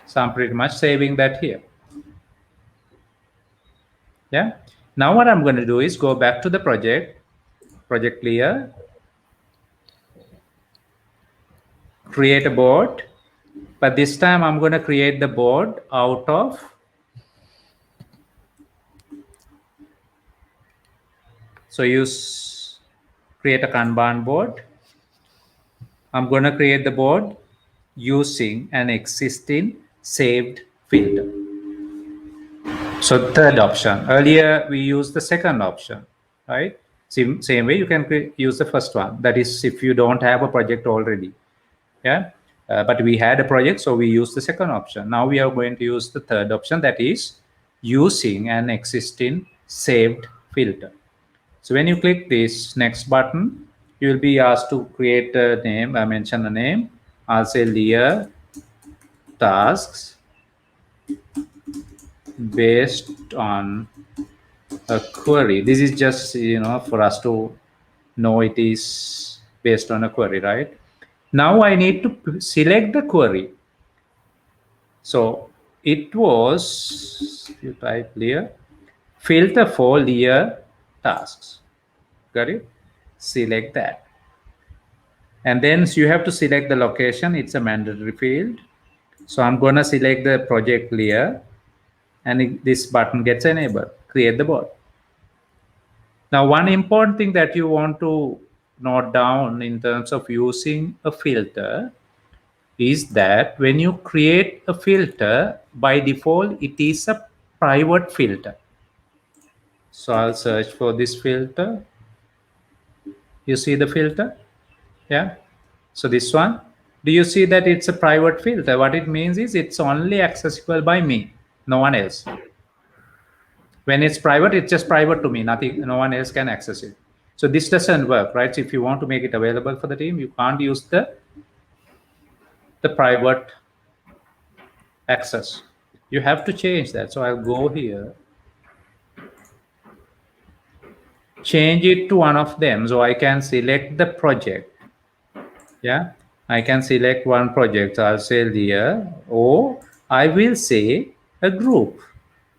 [SPEAKER 1] So I'm pretty much saving that here. Yeah. Now what I'm going to do is go back to the project layer, create a board, but this time I'm going to create the board out of create a Kanban board. I'm going to create the board using an existing saved filter. So third option. Earlier we used the second option, right? Same way you can use the first one. That is if you don't have a project already. Yeah. But we had a project, so we use the second option. Now we are going to use the third option, that is using an existing saved filter. So when you click this next button, you will be asked to create a name. I mention a name. I'll say layer tasks based on a query. This is just for us to know it is based on a query, right? Now I need to select the query. So it was, if you type layer, filter for layer tasks. Got it? Select that. And then you have to select the location. It's a mandatory field. So I'm going to select the project layer, and this button gets enabled. Create the board. Now, one important thing that you want to note down in terms of using a filter is that when you create a filter, by default, it is a private filter. So I'll search for this filter. You see the filter? Yeah. So this one, do you see that it's a private filter? What it means is it's only accessible by me, no one else. When it's private, it's just private to me. No one else can access it. So this doesn't work, right? So if you want to make it available for the team, you can't use the private access. You have to change that. So I'll go here, change it to one of them. So I can select the project. Yeah, I can select one project. I'll say here, or I will say a group.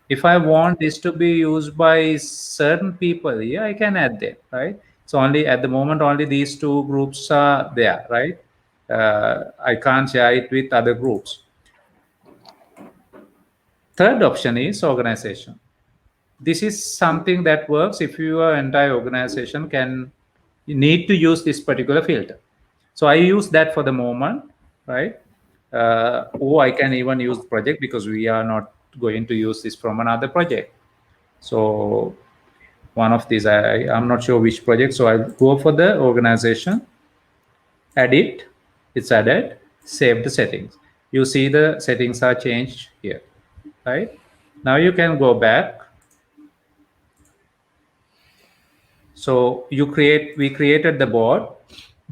[SPEAKER 1] If I want this to be used by certain people here, I can add them, right? So only at the moment, only these two groups are there, right? I can't share it with other groups. Third option is organization. This is something that works if your entire organization you need to use this particular filter. So I use that for the moment, right? Or I can even use the project because we are not going to use this from another project. So one of these, I'm not sure which project. So I'll go for the organization, edit, it's added, save the settings. You see the settings are changed here, right? Now you can go back. So we created the board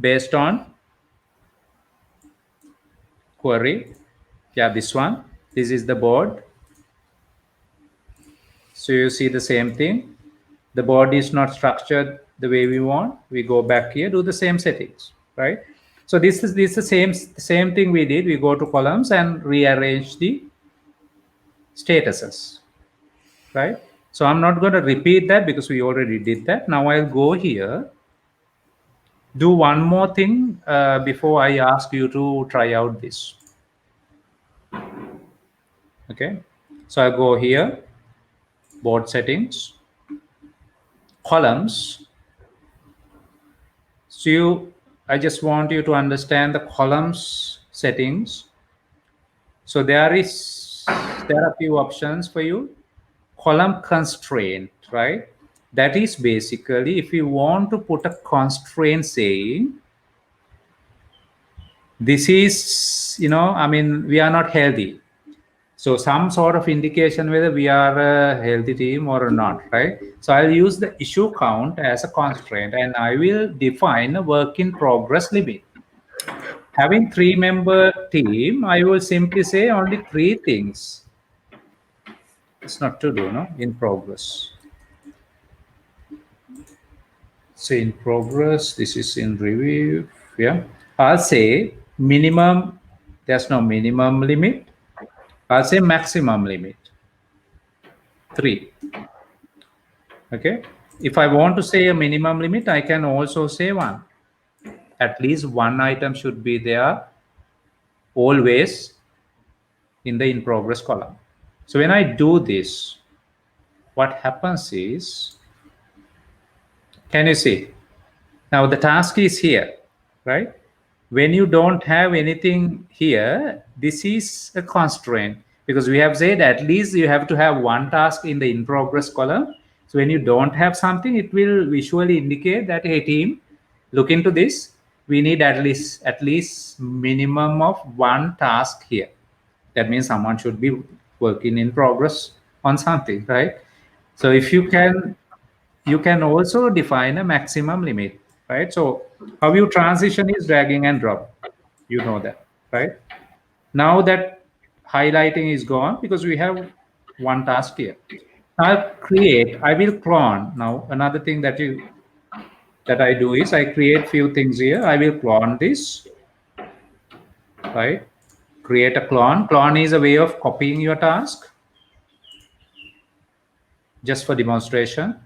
[SPEAKER 1] based on query. Yeah, this one. This is the board. So you see the same thing. The board is not structured the way we want. We go back here, do the same settings, right? So this is the same thing we did. We go to columns and rearrange the statuses, right? So I'm not going to repeat that because we already did that. Now I'll go here, do one more thing before I ask you to try out this. Okay, so I'll go here, board settings, columns. So I just want you to understand the columns settings. So there are a few options for you. Column constraint, right? That is basically if you want to put a constraint saying this is, I mean, we are not healthy. So some sort of indication whether we are a healthy team or not, right? So I'll use the issue count as a constraint and I will define a work in progress limit. Having 3-member team, I will simply say only 3 things. It's not to do, no? In progress. So in progress, this is in review. Yeah. I'll say minimum, there's no minimum limit. I'll say maximum limit. 3. Okay. If I want to say a minimum limit, I can also say 1. At least 1 item should be there always in the in progress column. So when I do this, what happens is, can you see? Now the task is here, right? When you don't have anything here, this is a constraint because we have said at least you have to have 1 task in the in progress column. So when you don't have something, it will visually indicate that, hey team, look into this. We need at least minimum of 1 task here. That means someone should be working in progress on something, right? So if you can also define a maximum limit, right? So how you transition is dragging and drop. You know that, right? Now that highlighting is gone because we have 1 task here. I will clone. Now another thing that I do is I create few things here. I will clone this, right? Create a clone. Clone is a way of copying your task. Just for demonstration.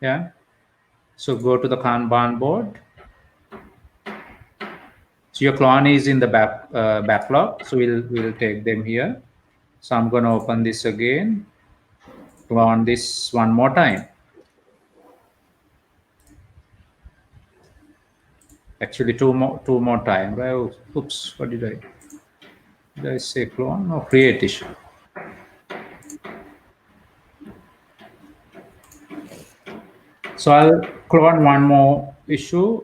[SPEAKER 1] Yeah. So go to the Kanban board. So your clone is in the backlog. So we'll take them here. So I'm going to open this again. Clone this one more time. Actually, two more time. Well, oops, what did I say? Clone or create issue? So I'll clone one more issue.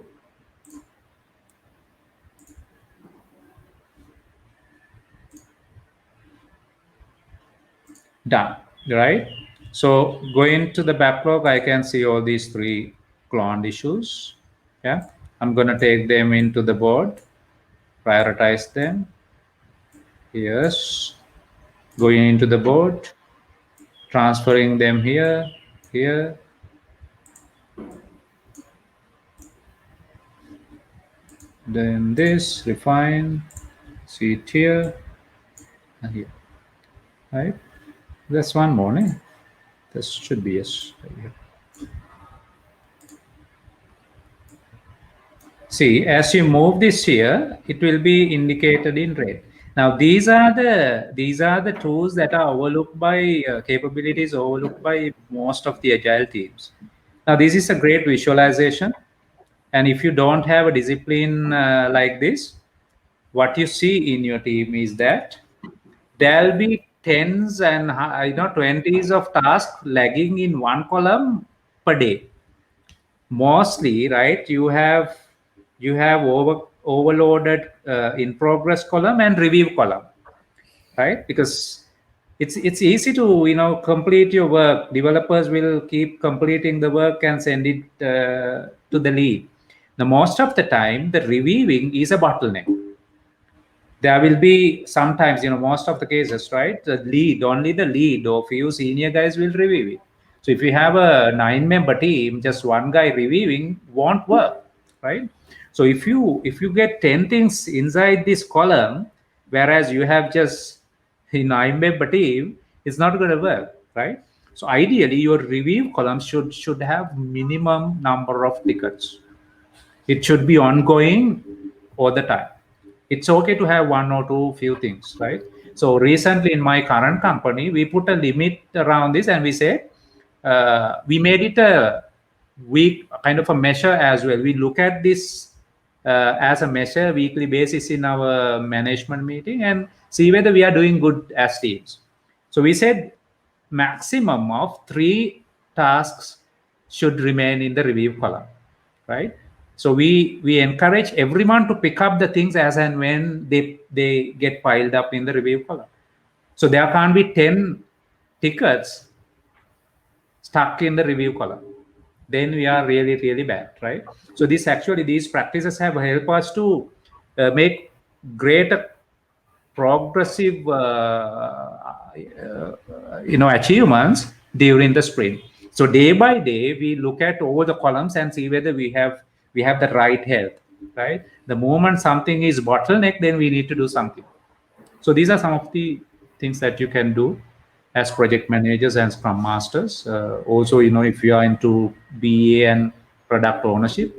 [SPEAKER 1] Done, right? So going to the backlog, I can see all these 3 cloned issues. Yeah, I'm going to take them into the board, prioritize them. Yes, going into the board, transferring them here, then this, refine, see it here, and here, right? That's one more, eh? This should be yes. See, as you move this here, it will be indicated in red. Now these are the tools that are overlooked by capabilities overlooked by most of the agile teams. Now this is a great visualization, and if you don't have a discipline like this, what you see in your team is that there'll be tens and 20s of tasks lagging in one column per day. Mostly, right? You have overloaded in progress column and review column, right? Because it's easy to complete your work. Developers will keep completing the work and send it to the lead. The most of the time, the reviewing is a bottleneck. There will be sometimes, most of the cases, right? Only the lead or few senior guys will review it. So if you have a 9-member team, just one guy reviewing won't work, right? So if you get 10 things inside this column, whereas you have just a 9-member team, it's not going to work, right? So ideally, your review column should have minimum number of tickets. It should be ongoing all the time. It's okay to have one or two few things, right? So recently in my current company, we put a limit around this, and we say we made it a week kind of a measure as well. We look at this as a measure weekly basis in our management meeting and see whether we are doing good as teams. So we said maximum of 3 tasks should remain in the review column, right? So we encourage everyone to pick up the things as and when they get piled up in the review column. So there can't be 10 tickets stuck in the review column. Then we are really really bad, right? So these practices have helped us to make greater progressive achievements during the sprint. So day by day we look at over the columns and see whether we have the right health, right? The moment something is bottleneck, then we need to do something. So these are some of the things that you can do as project managers and scrum masters. Also, if you are into BA and product ownership,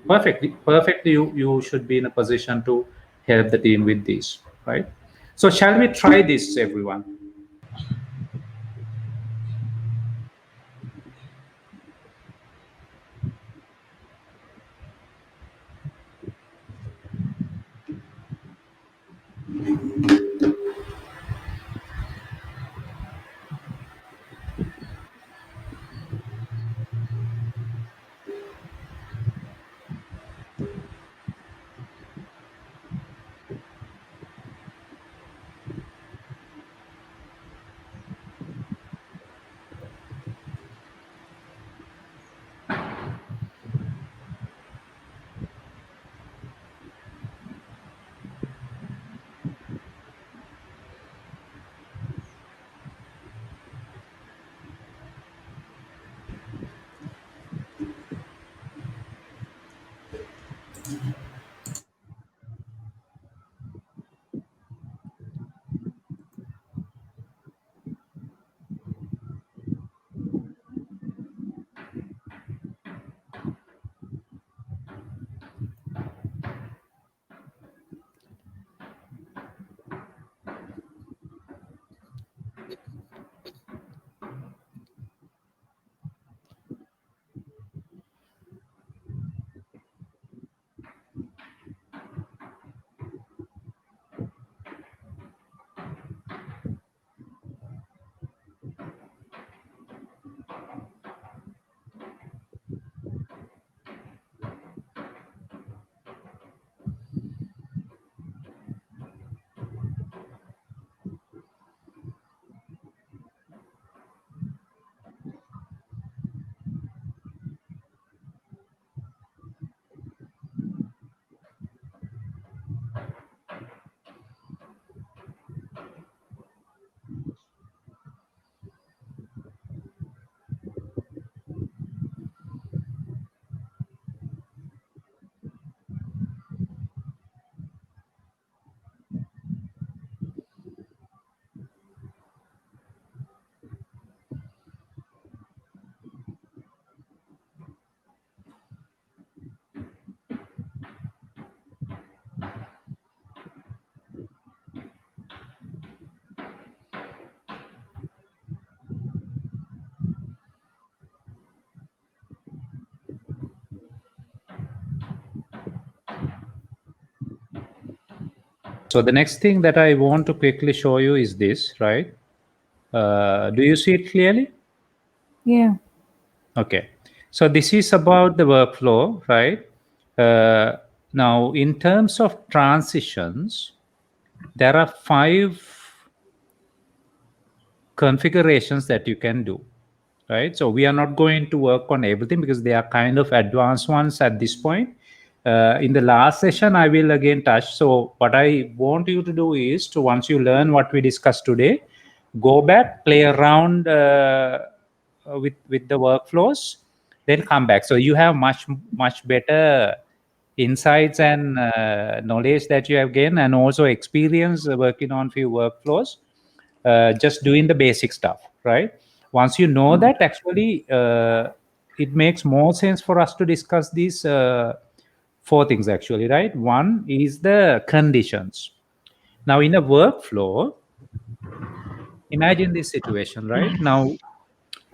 [SPEAKER 1] perfectly you should be in a position to help the team with this, right? So shall we try this, everyone? So the next thing that I want to quickly show you is this, right? Do you see it clearly?
[SPEAKER 3] Yeah.
[SPEAKER 1] Okay. So this is about the workflow, right? Now, in terms of transitions, there are 5 configurations that you can do, right? So we are not going to work on everything because they are kind of advanced ones at this point. In the last session, I will again touch. So what I want you to do is to, once you learn what we discussed today, go back, play around with the workflows, then come back. So you have much better insights and knowledge that you have gained, and also experience working on few workflows, just doing the basic stuff, right? Once you know that, actually it makes more sense for us to discuss these 4 things actually, right? One is the conditions. Now in a workflow, imagine this situation, right? Now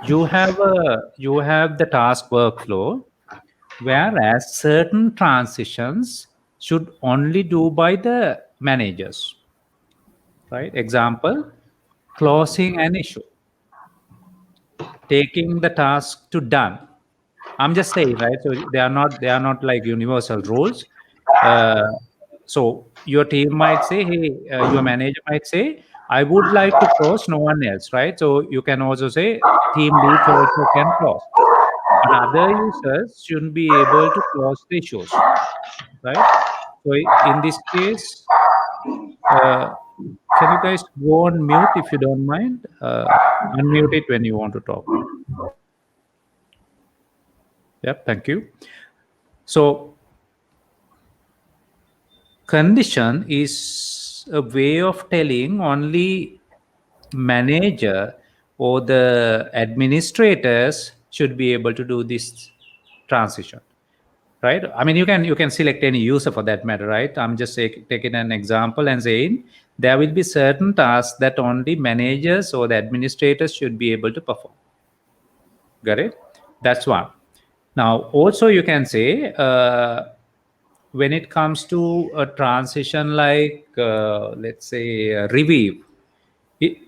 [SPEAKER 1] you have the task workflow, whereas certain transitions should only do by the managers, right? Example, closing an issue, taking the task to done. I'm just saying, right? So they are not like universal rules. uh, so your team might say, hey, your manager might say, I would like to close, no one else, right? So you can also say team leads also can close, but other users shouldn't be able to close the issues, right? So in this case, uh, can you guys go on mute if you don't mind? Unmute it when you want to talk. Yep, thank you. So condition is a way of telling only manager or the administrators should be able to do this transition, right? I mean, you can select any user for that matter, right? I'm just taking an example and saying there will be certain tasks that only managers or the administrators should be able to perform. Got it? That's one. Now also you can say, when it comes to a transition like let's say review, it,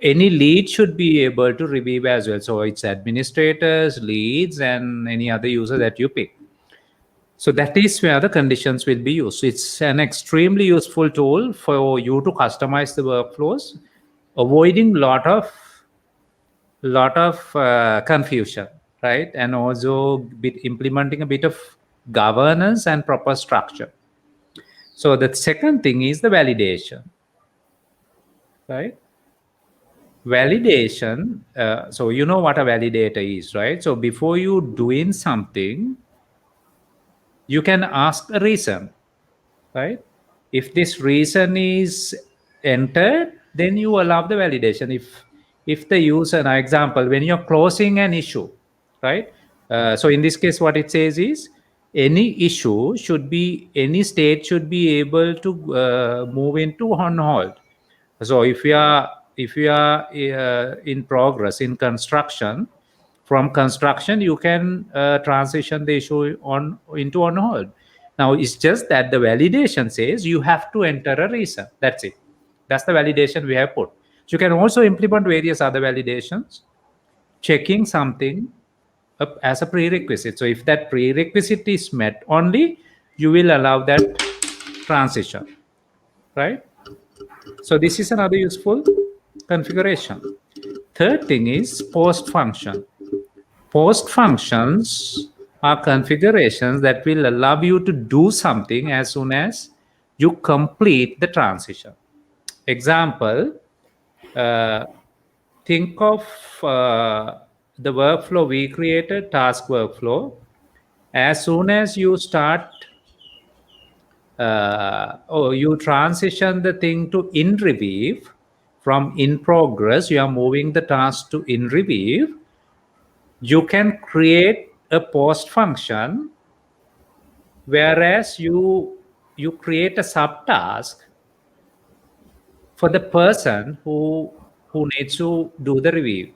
[SPEAKER 1] any lead should be able to review as well. So it's administrators, leads, and any other user that you pick. So that is where the conditions will be used. It's an extremely useful tool for you to customize the workflows, avoiding lot of confusion, right? And also implementing a bit of governance and proper structure. So the second thing is the validation, right? Validation. So you know what a validator is, right? So before you doing something, you can ask a reason, right? If this reason is entered, then you allow the validation. If the user, now example, when you're closing an issue, right? So in this case, what it says is any issue should be, any state should be able to move into on hold. So if we are in progress in construction, from construction you can transition the issue on into on hold. Now it's just that the validation says you have to enter a reason. That's it. That's the validation we have put. So you can also implement various other validations, checking something up as a prerequisite. So if that prerequisite is met, only you will allow that transition, right? So this is another useful configuration. Third thing is post function. Post functions are configurations that will allow you to do something as soon as you complete the transition. Example, uh, think of the workflow we created, task workflow. As soon as you start, you transition the thing to in review. From in progress, you are moving the task to in review. You can create a post function, whereas you create a subtask for the person who needs to do the review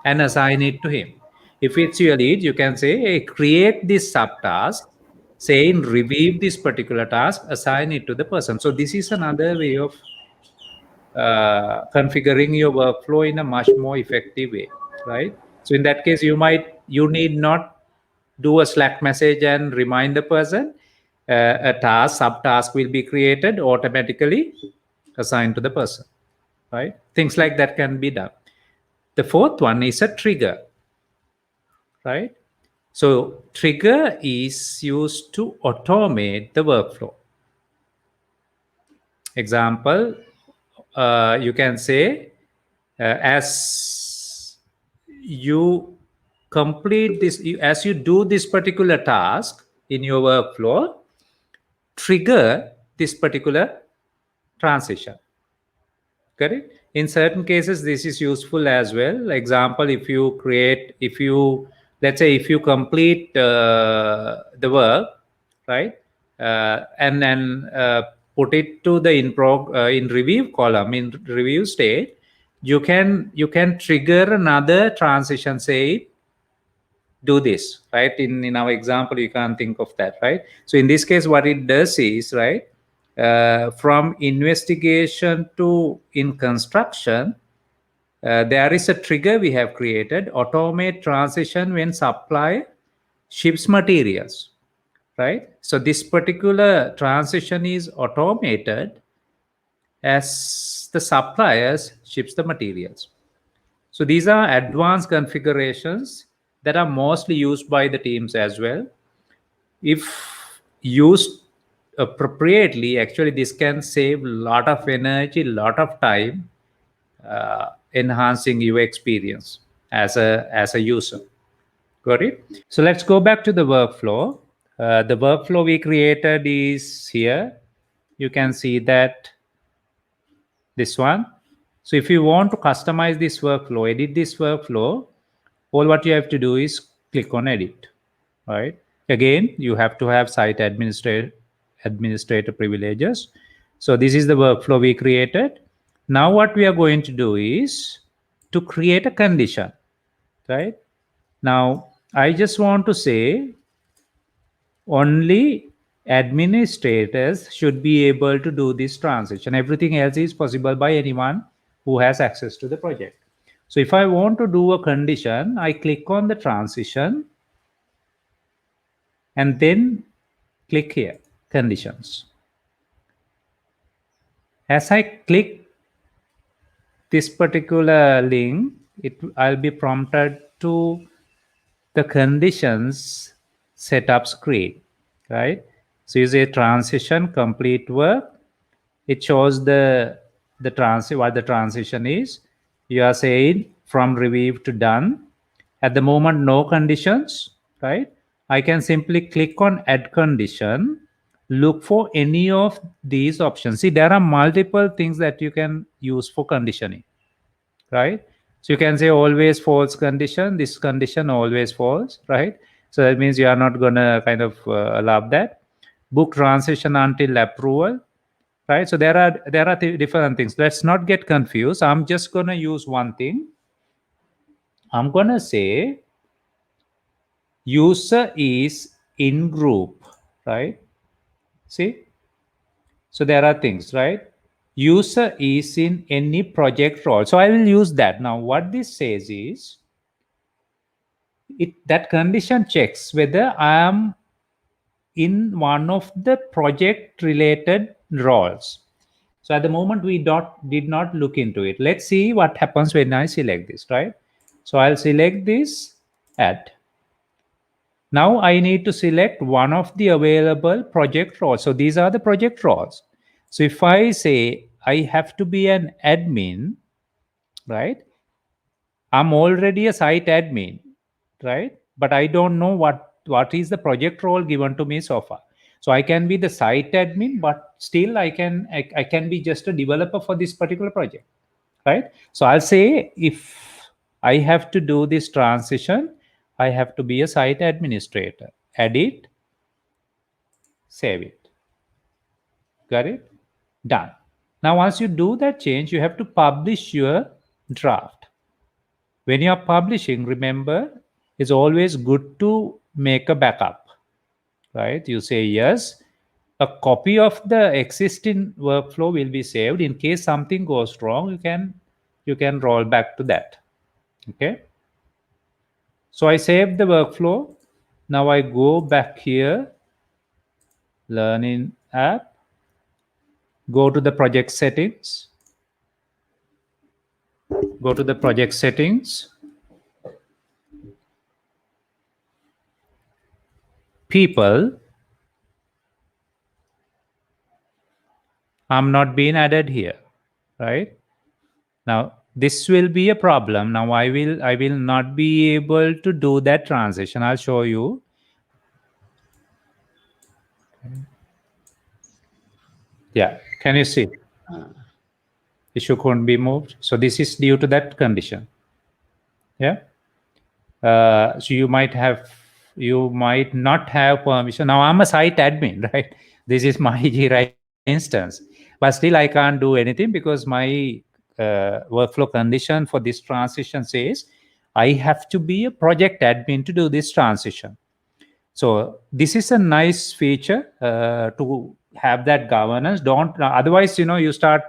[SPEAKER 1] and assign it to him. If it's your lead, you can say, hey, create this subtask saying review this particular task, assign it to the person. So this is another way of configuring your workflow in a much more effective way, right? So in that case, you need not do a Slack message and remind the person. A subtask will be created automatically, assigned to the person, right? Things like that can be done. The fourth one is a trigger, right? So trigger is used to automate the workflow. Example, you can say, as you complete this, as you do this particular task in your workflow, trigger this particular transition. Correct? In certain cases, this is useful as well. Example, if you let's say if you complete the work, right, and then put it to the in review column, in review state, you can trigger another transition, say do this, right? In our example, you can't think of that, right? So in this case, what it does is, right, from investigation to in construction, there is a trigger we have created, automate transition when supply ships materials, right? So this particular transition is automated as the suppliers ships the materials. So these are advanced configurations that are mostly used by the teams as well. If used appropriately, actually this can save a lot of energy, lot of time, enhancing your experience as a user. Got it? So let's go back to the workflow. The workflow we created is here. You can see that this one. So if you want to customize this workflow, edit this workflow, all what you have to do is click on edit, right? Again, you have to have site administrator privileges. So this is the workflow we created. Now what we are going to do is to create a condition, right? Now I just want to say only administrators should be able to do this transition. Everything else is possible by anyone who has access to the project. So if I want to do a condition, I click on the transition and then click here, conditions. As I click this particular link, I'll be prompted to the conditions setup screen, right? So you say transition complete work. It shows what the transition is. You are saying from review to done. At the moment, no conditions, right? I can simply click on add condition, look for any of these options. See, there are multiple things that you can use for conditioning, right? So you can say always false condition, this condition always false, right? So that means you are not going to kind of allow that. Book transition until approval, right? So there are different things. Let's not get confused. I'm just going to use one thing. I'm going to say user is in group, right? See, so there are things, right? User is in any project role. So I will use that. Now what this says is that condition checks whether I am in one of the project related roles. So at the moment we did not look into it. Let's see what happens when I select this, right? So I'll select this add. Now I need to select one of the available project roles. So these are the project roles. So if I say I have to be an admin, right? I'm already a site admin, right? But I don't know what is the project role given to me so far. So I can be the site admin, but still I can be just a developer for this particular project, right? So I'll say if I have to do this transition, I have to be a site administrator. Edit, save it. Got it? Done. Now once you do that change, you have to publish your draft. When you are publishing, remember, it's always good to make a backup, right? You say yes. A copy of the existing workflow will be saved. In case something goes wrong, you can roll back to that. Okay. So I saved the workflow. Now I go back here, learning app, go to the project settings, go to the project settings, people. I'm not being added here, right? Now this will be a problem. Now I will not be able to do that transition. I'll show you. Yeah, can you see? Issue couldn't be moved. So this is due to that condition. Yeah. So you might not have permission. Now I'm a site admin, right? This is my Jira instance, but still I can't do anything because my workflow condition for this transition says I have to be a project admin to do this transition. So this is a nice feature to have that governance. Don't otherwise, you start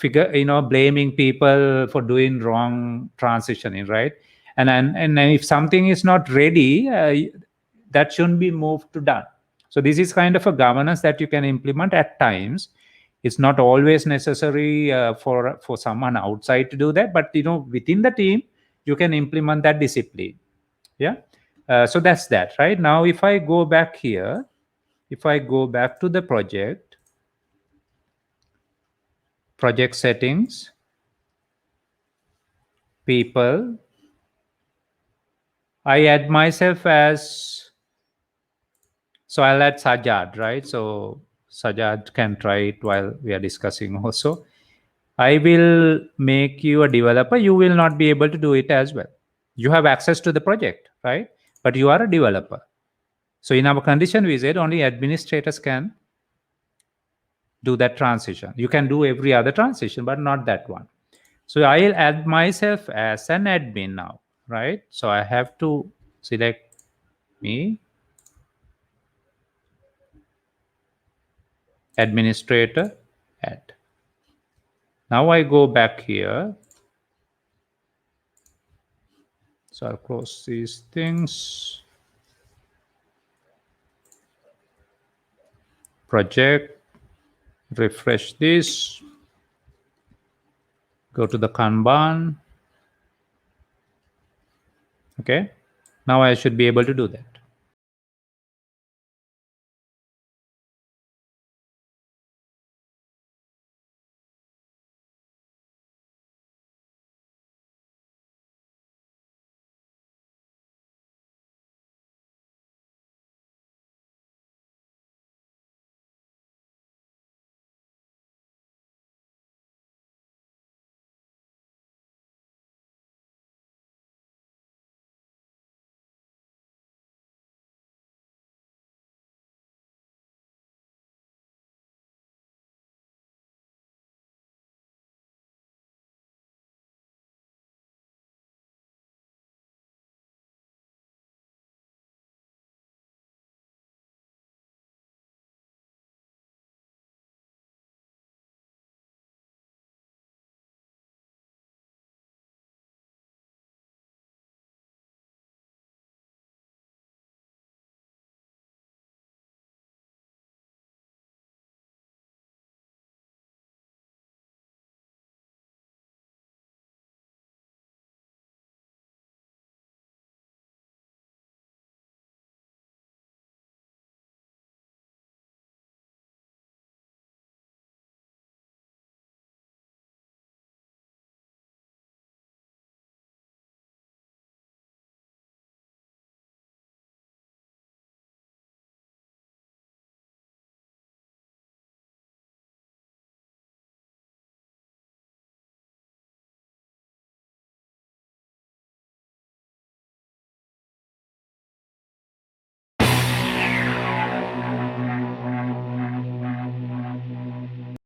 [SPEAKER 1] blaming people for doing wrong transitioning, right? And if something is not ready, that shouldn't be moved to done. So this is kind of a governance that you can implement at times. It's not always necessary for someone outside to do that, but within the team you can implement that discipline. Yeah. So that's that, right? Now if I go back here, if I go back to the project settings, people, I add myself as, so I'll add Sajad, right? So Sajad can try it while we are discussing also. I will make you a developer. You will not be able to do it as well. You have access to the project, right? But you are a developer. So in our condition, we said only administrators can do that transition. You can do every other transition, but not that one. So I'll add myself as an admin now, right? So I have to select me, administrator, add. Now I go back here. So I'll close these things. Project, refresh this, go to the Kanban. Okay, now I should be able to do that.